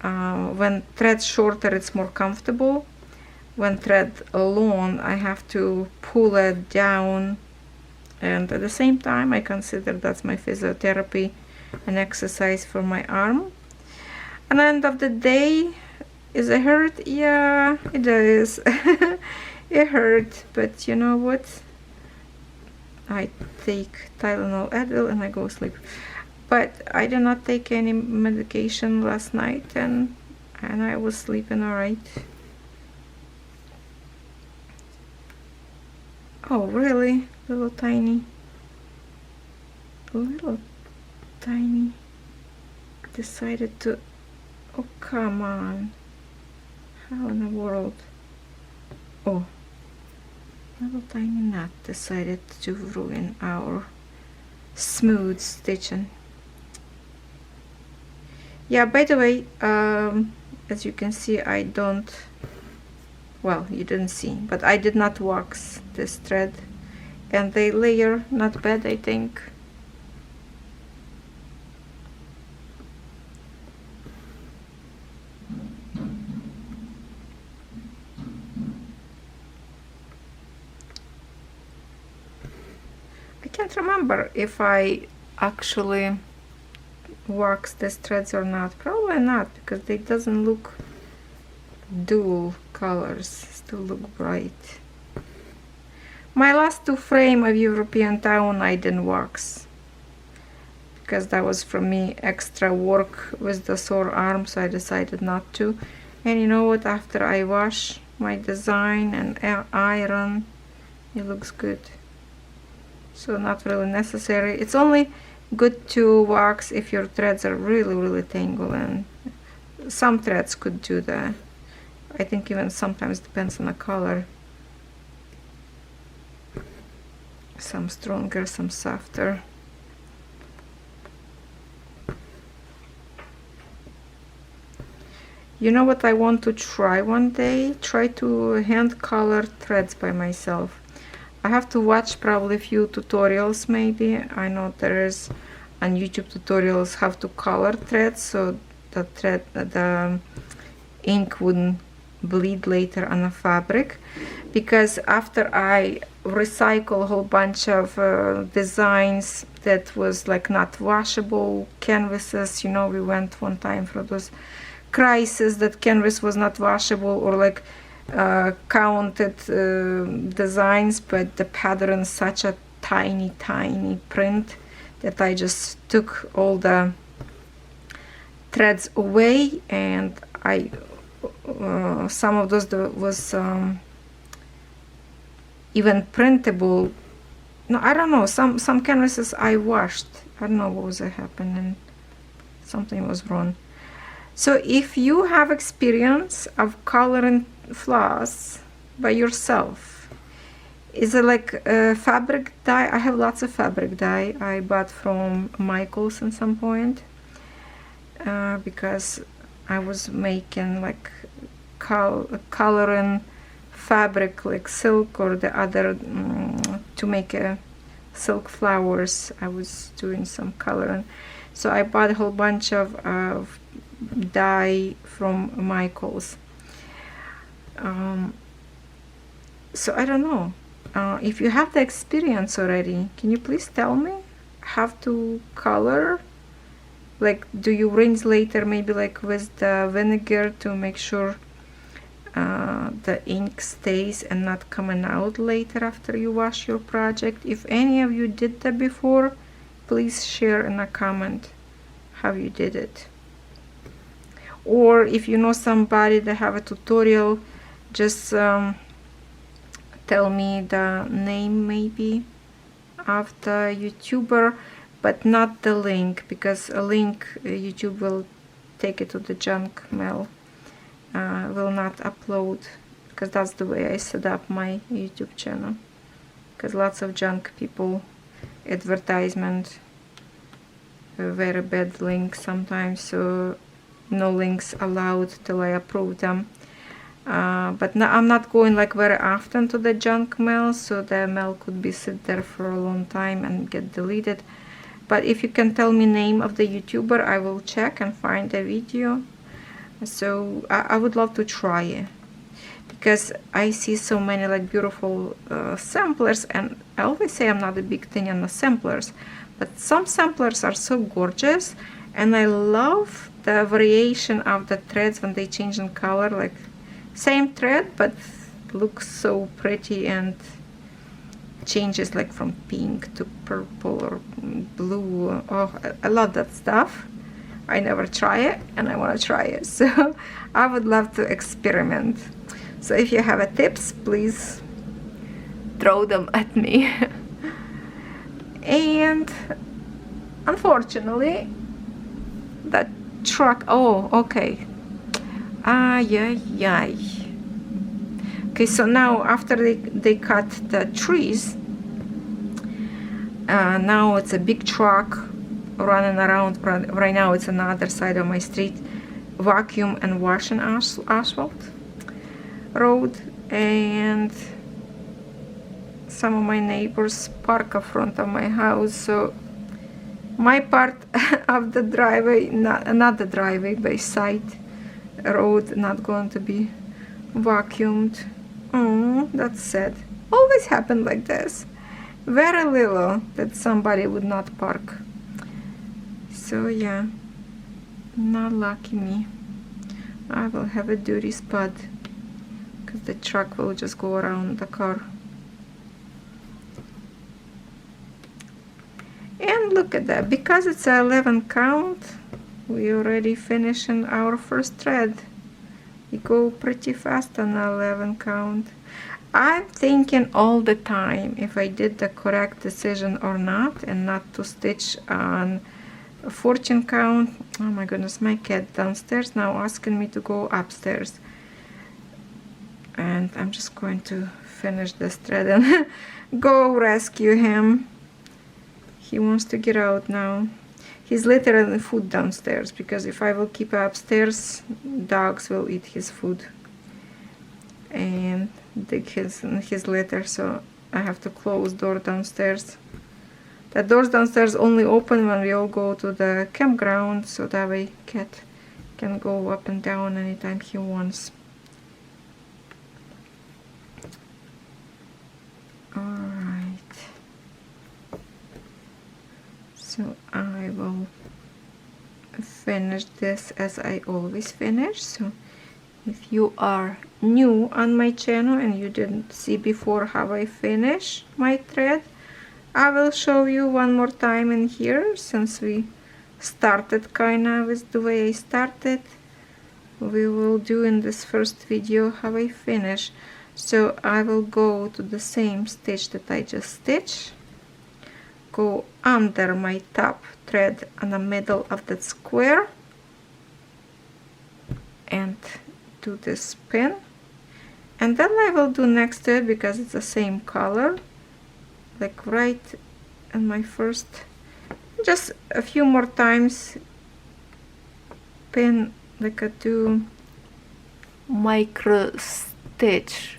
When thread shorter, it's more comfortable. When thread long, I have to pull it down, and at the same time I consider that's my physiotherapy, an exercise for my arm. At the end of the day, is it hurt? Yeah, it is. It hurt, but you know what, I take Tylenol, Advil, and I go sleep. But I did not take any medication last night, and I was sleeping all right. Oh, really? Little tiny. Little tiny decided to, oh come on, how in the world, oh, little tiny knot decided to ruin our smooth stitching. Yeah, by the way, as you can see, I don't, well, you didn't see, but I did not wax this thread, and they layer not bad, I think. I can't remember if I actually wax these threads or not. Probably not, because they doesn't look dual colors, still look bright. My last two frame of European Town I didn't wax, because that was for me extra work with the sore arm, so I decided not to. And you know what, after I wash my design and iron, it looks good. So not really necessary. It's only good to wax if your threads are really tangled, and some threads could do that. I think even sometimes depends on the color. Some stronger, some softer. You know what I want to try one day? Try to hand color threads by myself. I have to watch probably a few tutorials maybe. I know there is on YouTube tutorials how to color threads so the ink wouldn't bleed later on the fabric. Because after I recycle a whole bunch of designs that was like not washable canvases, you know, we went one time for those crisis that canvas was not washable, or like counted designs, but the pattern such a tiny print that I just took all the threads away, and I some of those was even printable. No, I don't know, some canvases I washed. I don't know what was happening, something was wrong. So if you have experience of coloring floss by yourself, is it like fabric dye? I have lots of fabric dye I bought from Michaels at some point, because I was making like coloring fabric like silk or the other to make silk flowers. I was doing some coloring, so I bought a whole bunch of dye from Michaels. So I don't know, if you have the experience already, can you please tell me how to color? Like, do you rinse later maybe like with the vinegar to make sure the ink stays and not coming out later after you wash your project? If any of you did that before, please share in a comment how you did it. Or if you know somebody that have a tutorial, just tell me the name maybe of the YouTuber, but not the link, because a link YouTube will take it to the junk mail, will not upload, because that's the way I set up my YouTube channel, because lots of junk people advertisement, very bad links sometimes, so no links allowed till I approve them. But now I'm not going like very often to the junk mail, so the mail could be sit there for a long time and get deleted. But if you can tell me name of the YouTuber, I will check and find the video. So I would love to try it, because I see so many like beautiful samplers, and I always say I'm not a big thing on the samplers, but some samplers are so gorgeous, and I love the variation of the threads when they change in color, like same thread but looks so pretty and changes like from pink to purple or blue. Oh, I love that stuff. I never try it and I want to try it, so I would love to experiment. So if you have a tips, please throw them at me. And unfortunately that truck, oh okay, yeah. Okay, so now after they cut the trees, now it's a big truck running around. Right now it's on the other side of my street, vacuum and washing asphalt road. And some of my neighbors park in front of my house, so my part of the driveway, not the driveway, by side road, not going to be vacuumed. Oh, that's sad. Always happen like this. Very little that somebody would not park. So yeah, not lucky me. I will have a dirty spot because the truck will just go around the car. And look at that, because it's an 11 count, we already finishing our first thread. We go pretty fast on the 11 count. I'm thinking all the time if I did the correct decision or not, and not to stitch on a 14 count. Oh my goodness, my cat downstairs now asking me to go upstairs, and I'm just going to finish this thread and go rescue him. He wants to get out now. He's literally food downstairs, because if I will keep upstairs, dogs will eat his food and dig his litter, so I have to close door downstairs. The doors downstairs only open when we all go to the campground, so that way cat can go up and down anytime he wants. Alright, so I will finish this as I always finish. So if you are new on my channel and you didn't see before how I finish my thread, I will show you one more time in here, since we started kinda with the way I started. We will do in this first video how I finish. So I will go to the same stitch that I just stitched, go under my top thread in the middle of that square, and do this pin, and then I will do next to it, because it's the same color, like right in my first, just a few more times, pin like a 2 micro stitch.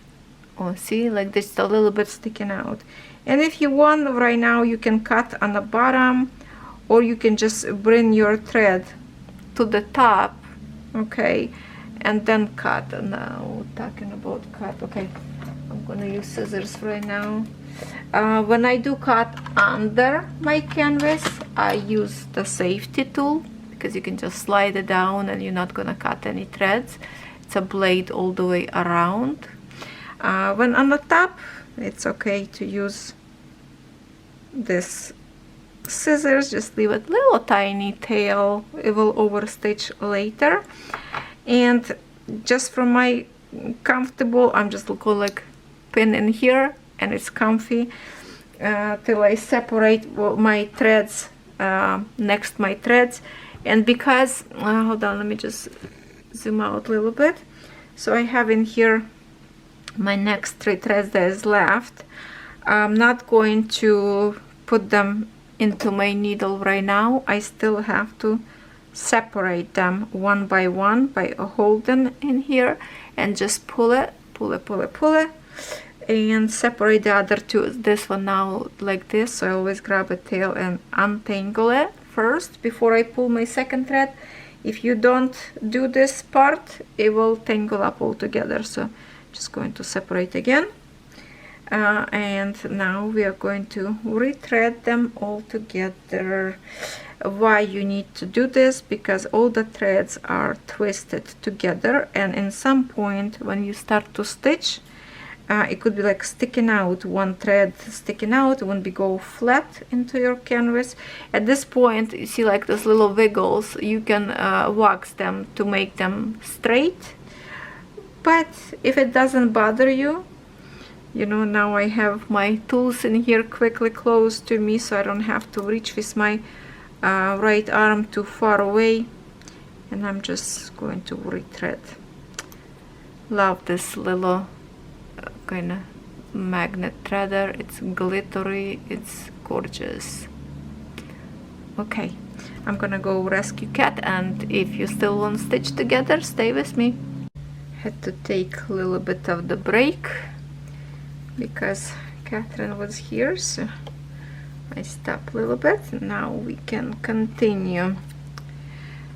Oh, see, like this, a little bit sticking out. And if you want right now, you can cut on the bottom, or you can just bring your thread to the top, okay, and then cut. Now talking about cut, okay, I'm gonna use scissors right now. When I do cut under my canvas, I use the safety tool, because you can just slide it down and you're not gonna cut any threads. It's a blade all the way around. When on the top, it's okay to use this scissors, just leave a little tiny tail, it will overstitch later. And just for my comfortable, I'm just going like pin in here, and it's comfy till I separate my threads, next my threads. And because hold on, let me just zoom out a little bit. So I have in here my next 3 threads that is left. I'm not going to put them into my needle right now. I still have to separate them one by one by holding in here and just pull it, and separate the other 2. This one now like this, so I always grab a tail and untangle it first before I pull my second thread. If you don't do this part, it will tangle up all together. So just going to separate again, and now we are going to rethread them all together. Why you need to do this? Because all the threads are twisted together, and in some point when you start to stitch, it could be like sticking out, one thread sticking out when we go flat into your canvas. At this point, you see like those little wiggles, you can wax them to make them straight. But if it doesn't bother you, you know, now I have my tools in here quickly close to me, so I don't have to reach with my right arm too far away, and I'm just going to rethread. Love this little kind of magnet threader. It's glittery, it's gorgeous. Okay, I'm gonna go rescue cat, and if you still want to stitch together, stay with me. Had to take a little bit of the break because Catherine was here, so I stopped a little bit. Now we can continue.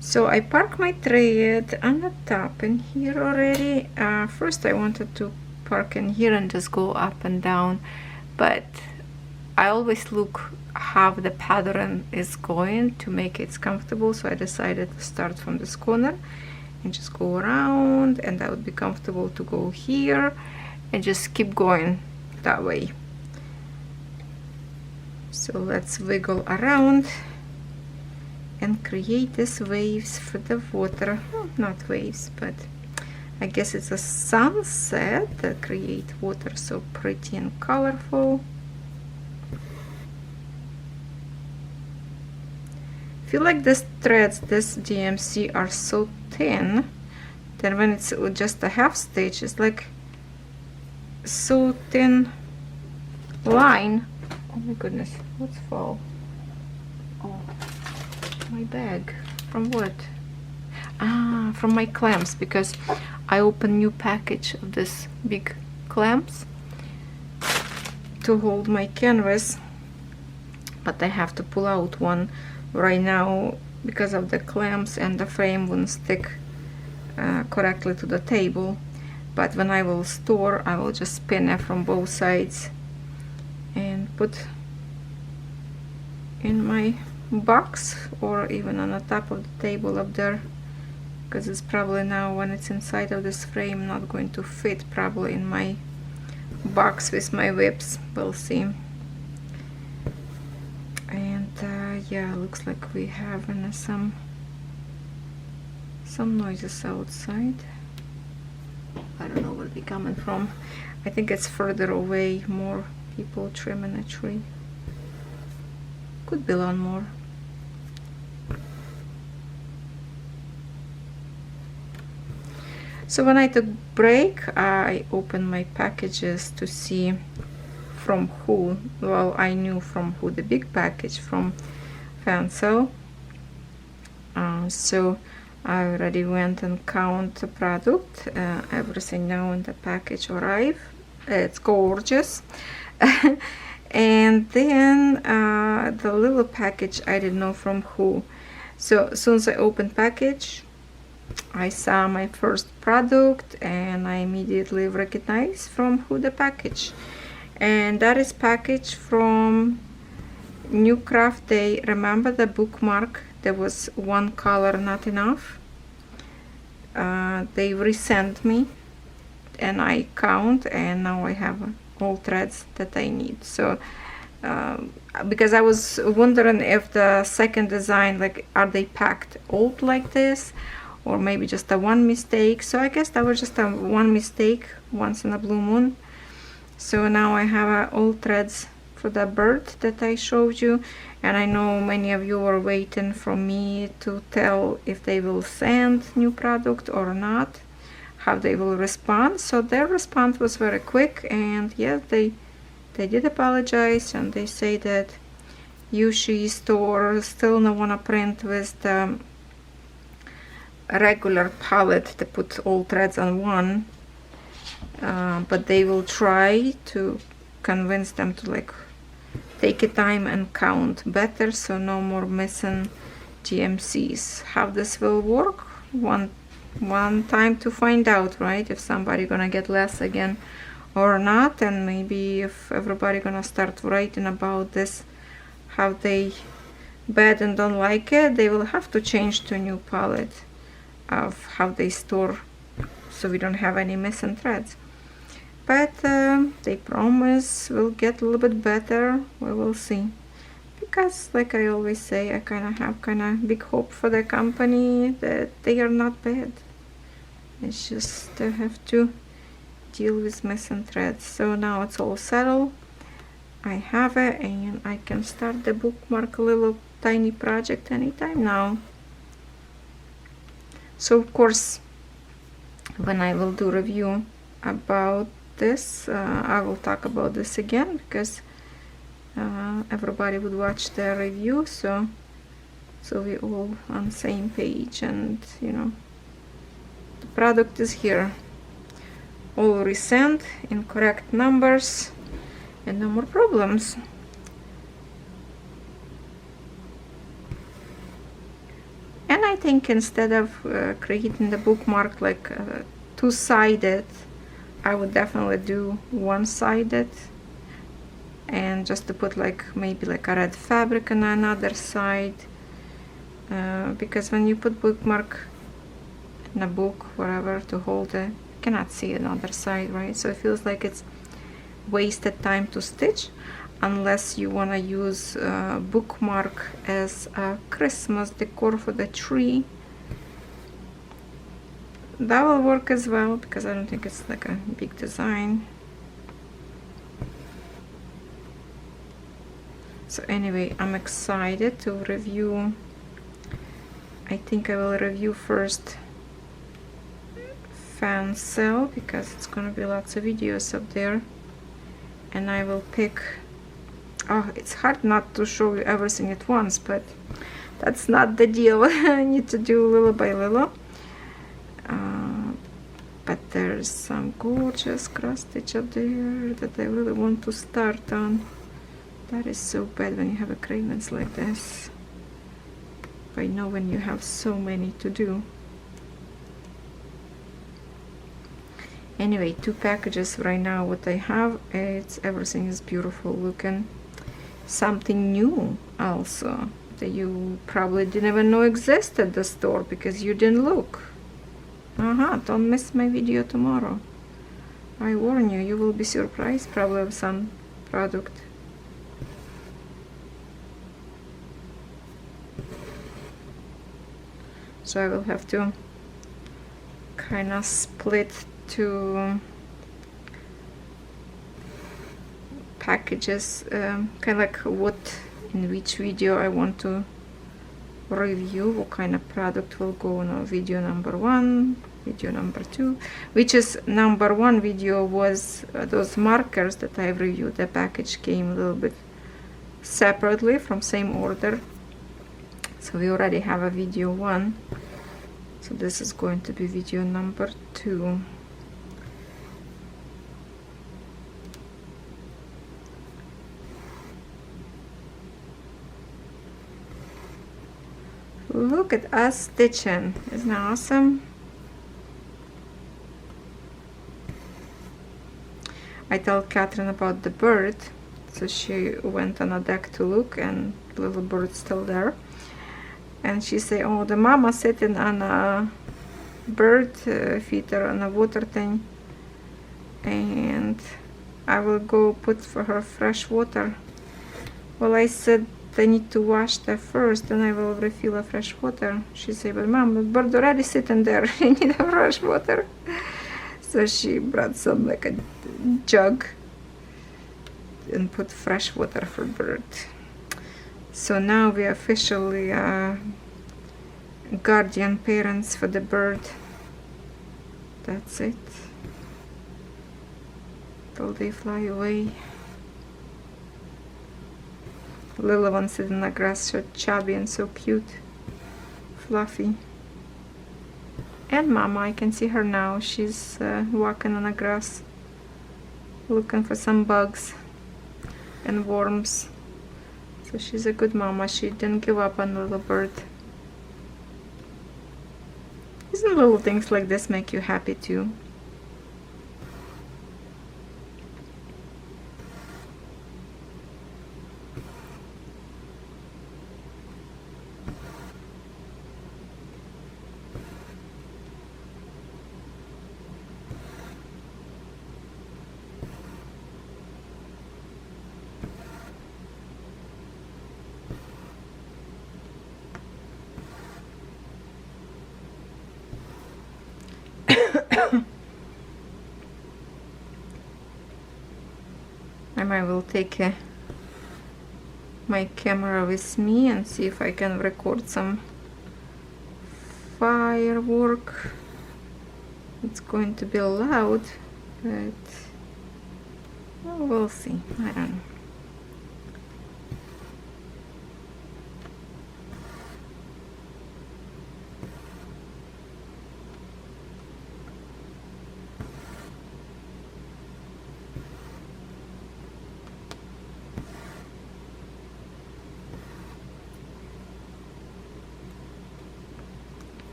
So I parked my thread on the top in here already. First I wanted to park in here and just go up and down, but I always look how the pattern is going to make it comfortable, so I decided to start from this corner and just go around, and that would be comfortable to go here and just keep going that way. So let's wiggle around and create these waves for the water. Well, not waves, but I guess it's a sunset that create water so pretty and colorful. I feel like these threads, this DMC, are so thin that when it's just a half stitch, it's like so thin line. Oh my goodness, what's fall? Oh, my bag. From what? Ah, from my clamps, because I opened new package of this big clamps to hold my canvas, but I have to pull out one right now because of the clamps, and the frame won't stick correctly to the table. But when I will store, I will just spin it from both sides and put in my box, or even on the top of the table up there, because it's probably now, when it's inside of this frame, not going to fit probably in my box with my whips. We'll see. And yeah, looks like we have some noises outside. I don't know where they're coming from. I think it's further away, more people trimming a tree. Could be one more. So when I took break, I opened my packages to see from who. Well, I knew from who the big package, from FANSELLS. So I already went and count the product. Everything now in the package arrived. It's gorgeous. And then the little package, I didn't know from who. So as soon as I opened package, I saw my first product, and I immediately recognized from who the package. And that is package from New Craft Day. Remember the bookmark? There was one color not enough. They resent me, and I count, and now I have all threads that I need. So because I was wondering if the second design, like, are they packed old like this, or maybe just a one mistake. So I guess that was just a one mistake once in a blue moon. So now I have all threads for the bird that I showed you, and I know many of you are waiting for me to tell if they will send new product or not, how they will respond. So their response was very quick, and yes, they did apologize, and they say that Yushi store still not wanna print with the regular palette to put all threads on one, but they will try to convince them to, like, take a time and count better, so no more missing GMCs. How this will work, one time to find out, right? If somebody gonna get less again or not, and maybe if everybody gonna start writing about this, how they bad and don't like it, they will have to change to a new palette of how they store, so we don't have any missing threads. But they promise we'll get a little bit better. We will see, because like I always say, I have big hope for the company that they are not bad. It's just they have to deal with missing threads. So now it's all settled. I have it, and I can start the bookmark a little tiny project anytime now. So of course, when I will do review about this, I will talk about this again, because everybody would watch the review, so we all on same page. And you know, the product is here, all resent in correct numbers, and no more problems. And I think instead of creating the bookmark like two-sided, I would definitely do one-sided, and just to put like maybe like a red fabric on another side, because when you put bookmark in a book, wherever to hold it, you cannot see another side, right? So it feels like it's wasted time to stitch, unless you want to use bookmark as a Christmas decor for the tree. That will work as well, because I don't think it's like a big design. So anyway, I'm excited to review. I think I will review first FANSELLS, because it's gonna be lots of videos up there, and I will pick. Oh, it's hard not to show you everything at once, but that's not the deal. I need to do little by little. But there's some gorgeous cross stitch up there that I really want to start on. That is so bad when you have a cravings like this. I know when you have so many to do. Anyway, 2 packages right now. What I have, it's everything is beautiful looking. Something new also that you probably didn't even know existed at the store because you didn't look. Don't miss my video tomorrow. I warn you, you will be surprised probably with some product. So I will have to kind of split 2 packages, kind of like what in which video I want to review, what kind of product will go on video number 1, video number 2, which is number 1 video was those markers that I reviewed. The package came a little bit separately from same order, so we already have a video 1, so this is going to be video number 2. Look at us stitching, isn't that awesome? I told Catherine about the bird, so she went on a deck to look, and the little bird's still there. And she said, oh, the mama sitting on a bird feeder on a water thing, and I will go put for her fresh water. Well, I said, I need to wash that first, and I will refill a fresh water. She said, but mom, the bird already sitting there, I need a fresh water. So she brought some like a jug and put fresh water for bird. So now we are officially guardian parents for the bird. That's it. Till they fly away. Little one sitting on the grass, so chubby and so cute, fluffy. And mama, I can see her now. She's walking on the grass, looking for some bugs and worms. So she's a good mama. She didn't give up on the little bird. Isn't little things like this make you happy too? I will take my camera with me and see if I can record some firework. It's going to be loud, but well, we'll see. I don't know.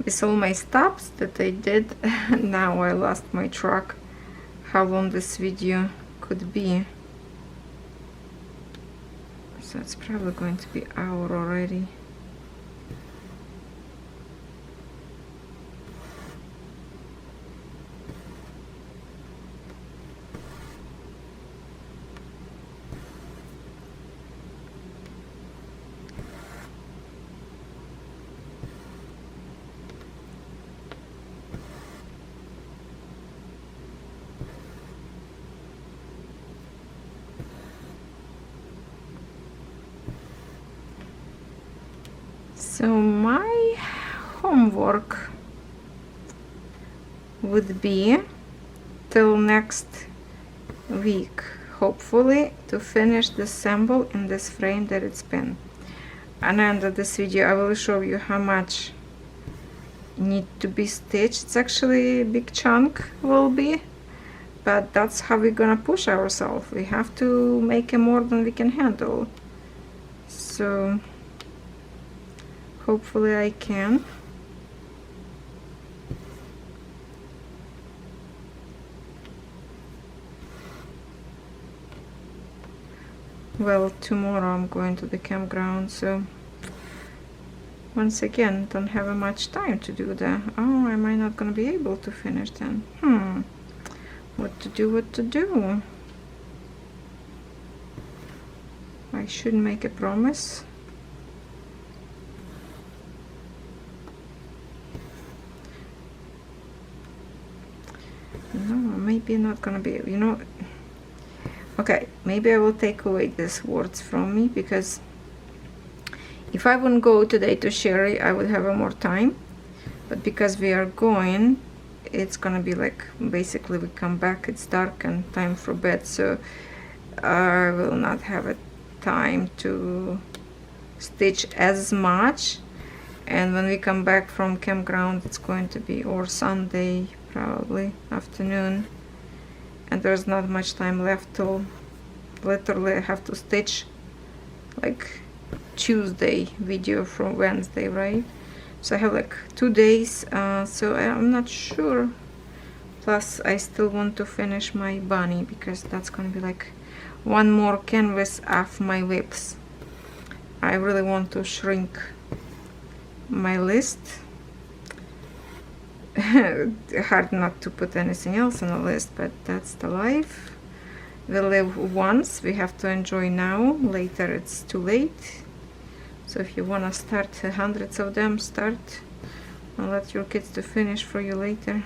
With all my stops that I did, now I lost my track how long this video could be. So it's probably going to be an hour already. So my homework would be till next week, hopefully, to finish the symbol in this frame that it's been. And under this video I will show you how much need to be stitched. It's actually a big chunk will be, but that's how we're gonna push ourselves. We have to make more than we can handle. So hopefully I can. Well, tomorrow I'm going to the campground, so once again don't have much time to do that. Oh, am I not gonna be able to finish then? What to do? I should make a promise. No, maybe not gonna be, you know. Okay, maybe I will take away these words from me, because if I wouldn't go today to Sherry, I would have more time. But because we are going, it's gonna be like basically we come back, it's dark and time for bed, so I will not have a time to stitch as much. And when we come back from campground, it's going to be or Sunday, probably afternoon, and there's not much time left till literally I have to stitch like Tuesday video from Wednesday, right? So I have like 2 days, so I'm not sure. Plus I still want to finish my bunny, because that's gonna be like one more canvas off my whips. I really want to shrink my list. Hard not to put anything else on the list, but that's the life. We live once, we have to enjoy now. Later it's too late. So if you want to start hundreds of them, start and let your kids to finish for you later.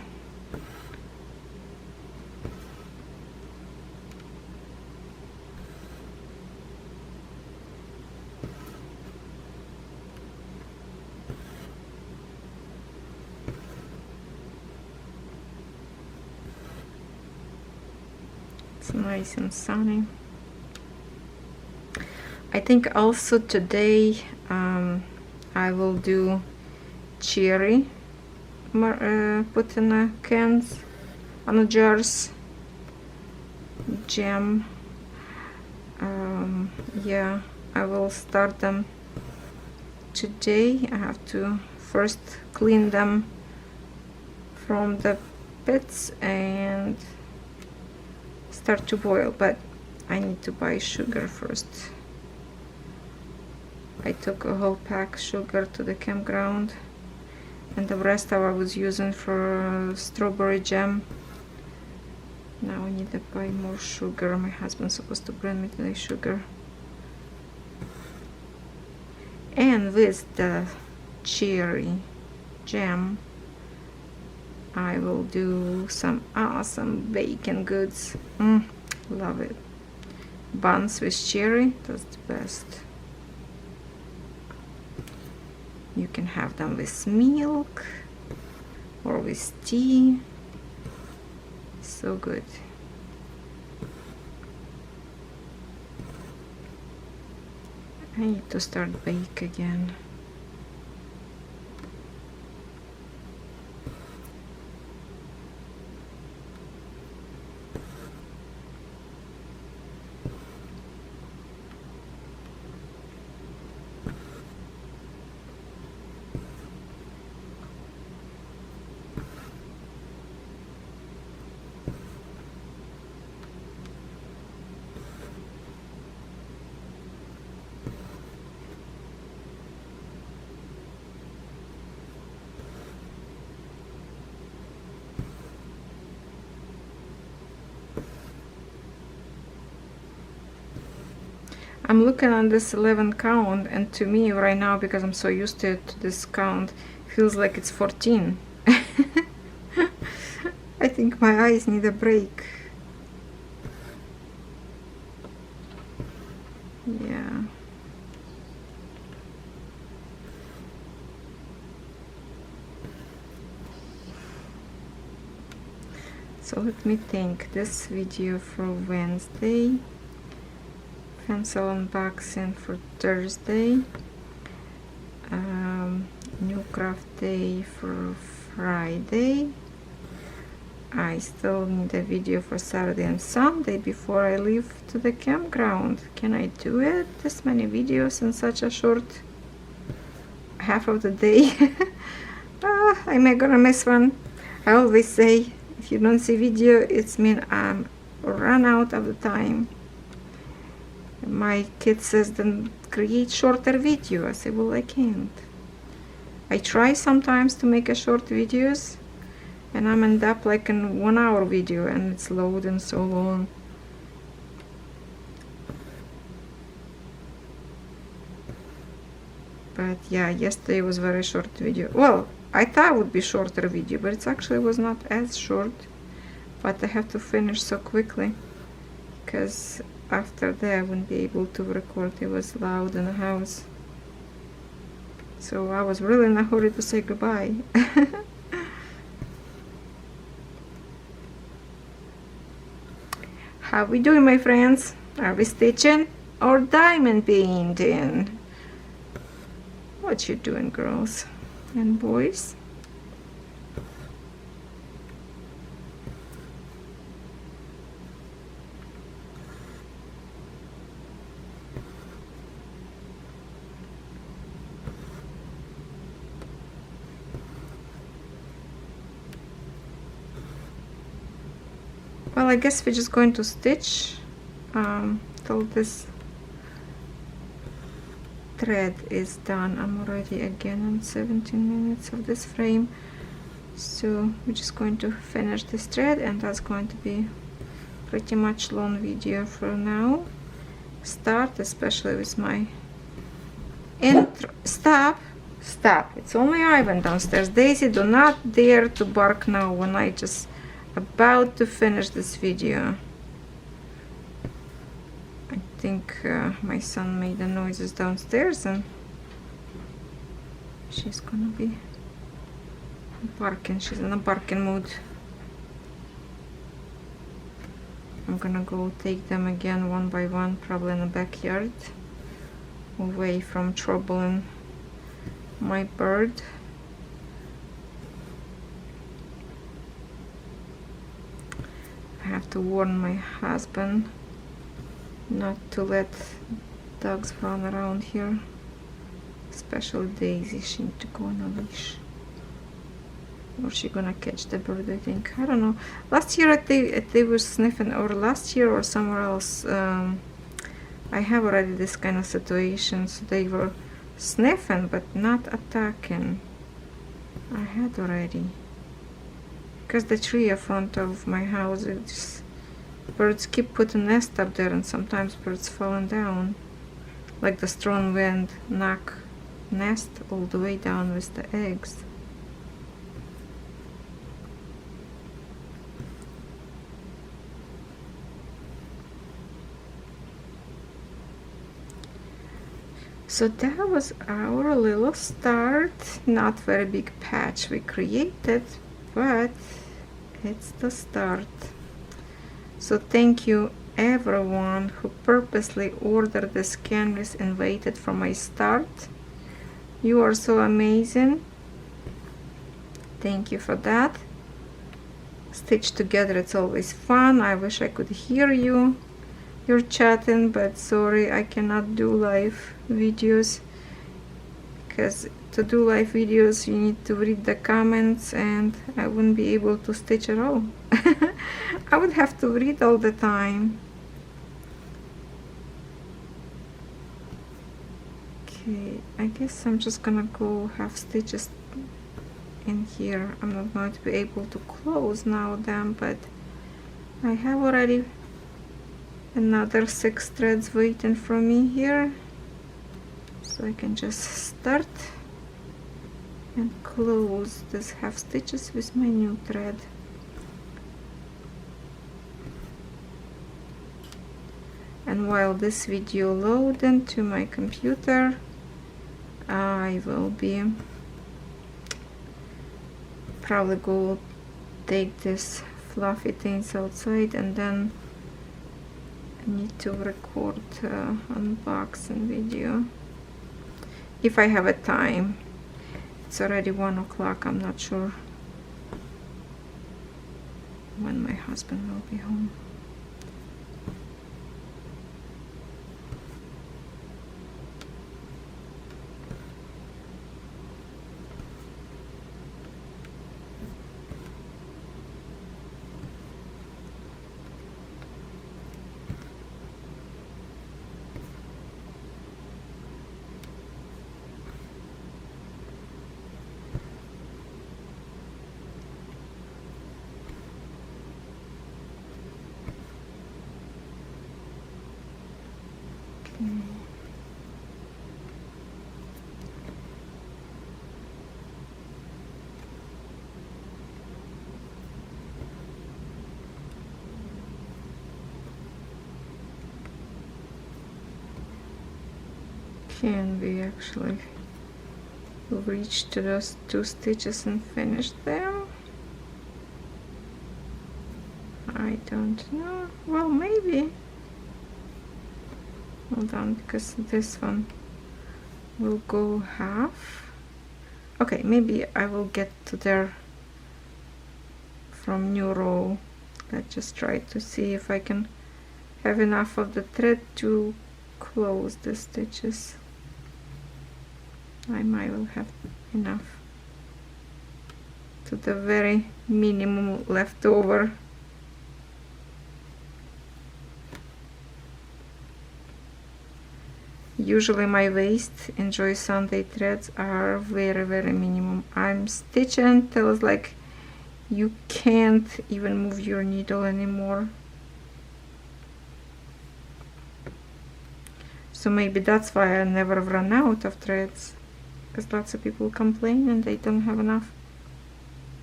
It's nice and sunny. I think also today I will do cherry, put in the cans, on the jars, jam. Yeah, I will start them today. I have to first clean them from the pits and start to boil, but I need to buy sugar first. I took a whole pack sugar to the campground, and the rest I was using for strawberry jam. Now I need to buy more sugar. My husband's supposed to bring me today sugar. And with the cherry jam I will do some awesome bacon goods. Love it. buns with cherry, that's the best. You can have them with milk or with tea. So good. I need to start bake again. I'm looking on this 11 count, and to me right now, because I'm so used to this count, feels like it's 14. I think my eyes need a break. Yeah. So let me think. This video for Wednesday. Pencil unboxing for Thursday, new craft day for Friday. I still need a video for Saturday and Sunday before I leave to the campground. Can I do it? This many videos in such a short half of the day. Am I gonna miss one? I always say, if you don't see video, it's mean I'm run out of the time. My kid says, then create shorter video. I say, well, I can't. I try sometimes to make a short videos, and I'm end up like in 1 hour video, and it's loading so long. But yeah, yesterday was very short video. Well, I thought it would be shorter video, but it actually was not as short. But I have to finish so quickly, because after that I wouldn't be able to record. It was loud in the house, so I was really in a hurry to say goodbye. How we doing, my friends? Are we stitching or diamond painting? What you doing, girls and boys? Well, I guess we're just going to stitch till this thread is done. I'm already again on 17 minutes of this frame, so we're just going to finish this thread, and that's going to be pretty much long video for now. Start, especially with my intro. Stop, it's only Ivan downstairs. Daisy, do not dare to bark now when I just about to finish this video. I think my son made the noises downstairs, and she's gonna be barking. She's in a barking mood. I'm gonna go take them again one by one, probably in the backyard, away from troubling my bird. I have to warn my husband not to let dogs run around here, especially Daisy. She needs to go on a leash, or she gonna catch the bird, I think. I don't know. Last year they were sniffing, or last year or somewhere else, I have already this kind of situation, so they were sniffing but not attacking. I had already. Because the tree in front of my house, it's, birds keep putting nest up there, and sometimes birds falling down, like the strong wind knock nest all the way down with the eggs. So that was our little start. Not very big patch we created, but it's the start. So thank you everyone who purposely ordered this canvas and waited for my start. You are so amazing. Thank you for that. Stitch together, it's always fun. I wish I could hear you. You're chatting, but sorry, I cannot do live videos, because to do live videos you need to read the comments and I wouldn't be able to stitch at all. I would have to read all the time. Okay, I guess I'm just gonna go half stitches in here. I'm not going to be able to close now them, but I have already another 6 threads waiting for me here, so I can just start and close this half stitches with my new thread. And while this video loads into my computer, I will be probably go take this fluffy things outside, and then I need to record unboxing video if I have a time. It's already 1 o'clock. I'm not sure when my husband will be home. Can we actually reach to those 2 stitches and finish them? I don't know. Well, maybe. Hold on, because this one will go half. Okay, maybe I will get to there from new row. Let's just try to see if I can have enough of the thread to close the stitches. I might will have enough to the very minimum left over. Usually my waist Enjoy Sunday threads are very minimum. I'm stitching until it's like you can't even move your needle anymore. So maybe that's why I never run out of threads, because lots of people complain and they don't have enough.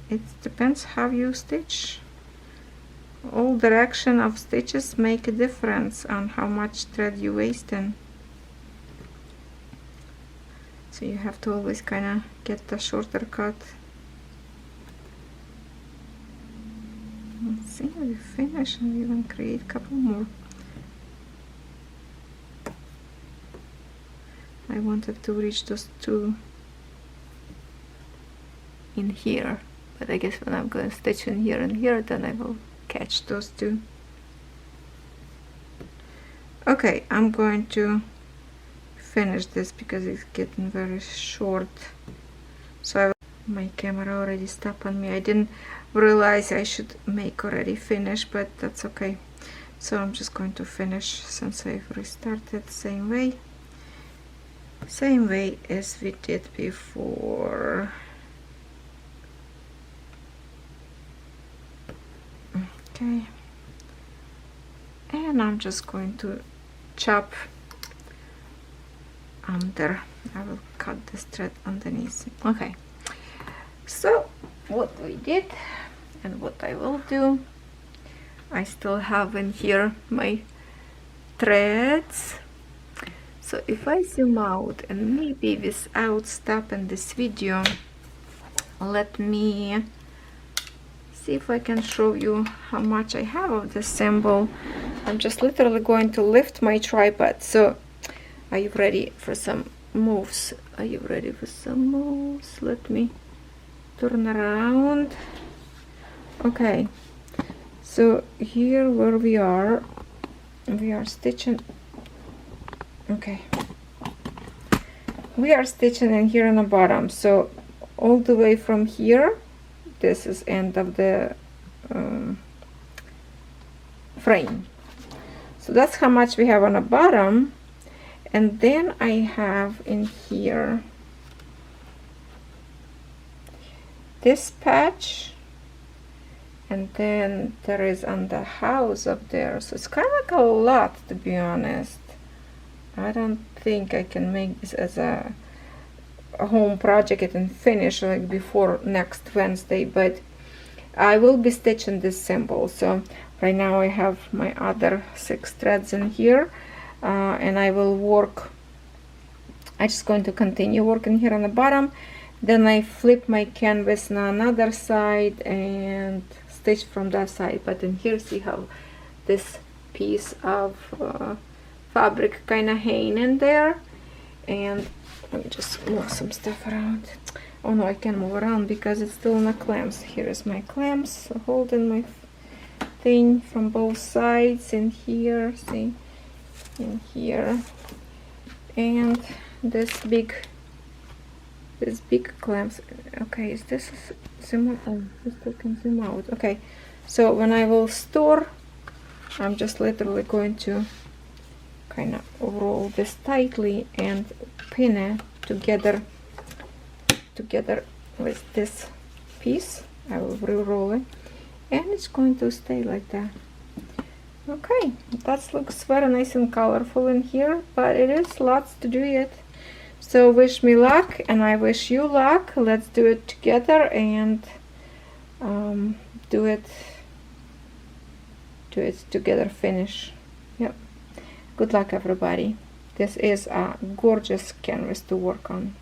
It depends how you stitch. All direction of stitches make a difference on how much thread you waste in. So you have to always kind of get the shorter cut. Let's see, we finish and even create a couple more. I wanted to reach those 2 in here, but I guess when I'm going to stitch in here and here, then I will catch those 2. Okay, I'm going to finish this because it's getting very short. So my camera already stopped on me. I didn't realize I should make already finish, but that's okay. So I'm just going to finish since I've restarted same way as we did before. Okay, and I'm just going to chop under. I will cut this thread underneath. Okay, so what we did and what I will do, I still have in here my threads. So if I zoom out and maybe without stopping this video, let me see if I can show you how much I have of this symbol. I'm just literally going to lift my tripod. So are you ready for some moves? Are you ready for some moves? Let me turn around. Okay, so here where we are stitching. Okay, we are stitching in here on the bottom. So all the way from here, this is end of the frame. So that's how much we have on the bottom. And then I have in here this patch, and then there is on the house up there. So it's kind of like a lot, to be honest. I don't think I can make this as a home project and finish like before next Wednesday, but I will be stitching this symbol. So right now I have my other 6 threads in here, and I will work. I'm just going to continue working here on the bottom, then I flip my canvas on another side and stitch from that side. But in here, see how this piece of fabric kind of hang in there. And let me just move some stuff around. Oh no, I can't move around because it's still in the clamps. Here is my clamps, so holding my thing from both sides in here, see, in here, and this big clamps. Okay, is this zoom out? Oh, this still can zoom out. Okay, so when I will store, I'm just literally going to kind of roll this tightly and pin it together with this piece. I will re-roll it, and it's going to stay like that. Okay, that looks very nice and colorful in here, but it is lots to do yet. So wish me luck, and I wish you luck. Let's do it together and do it together, finish. Yep. Good luck, everybody. This is a gorgeous canvas to work on.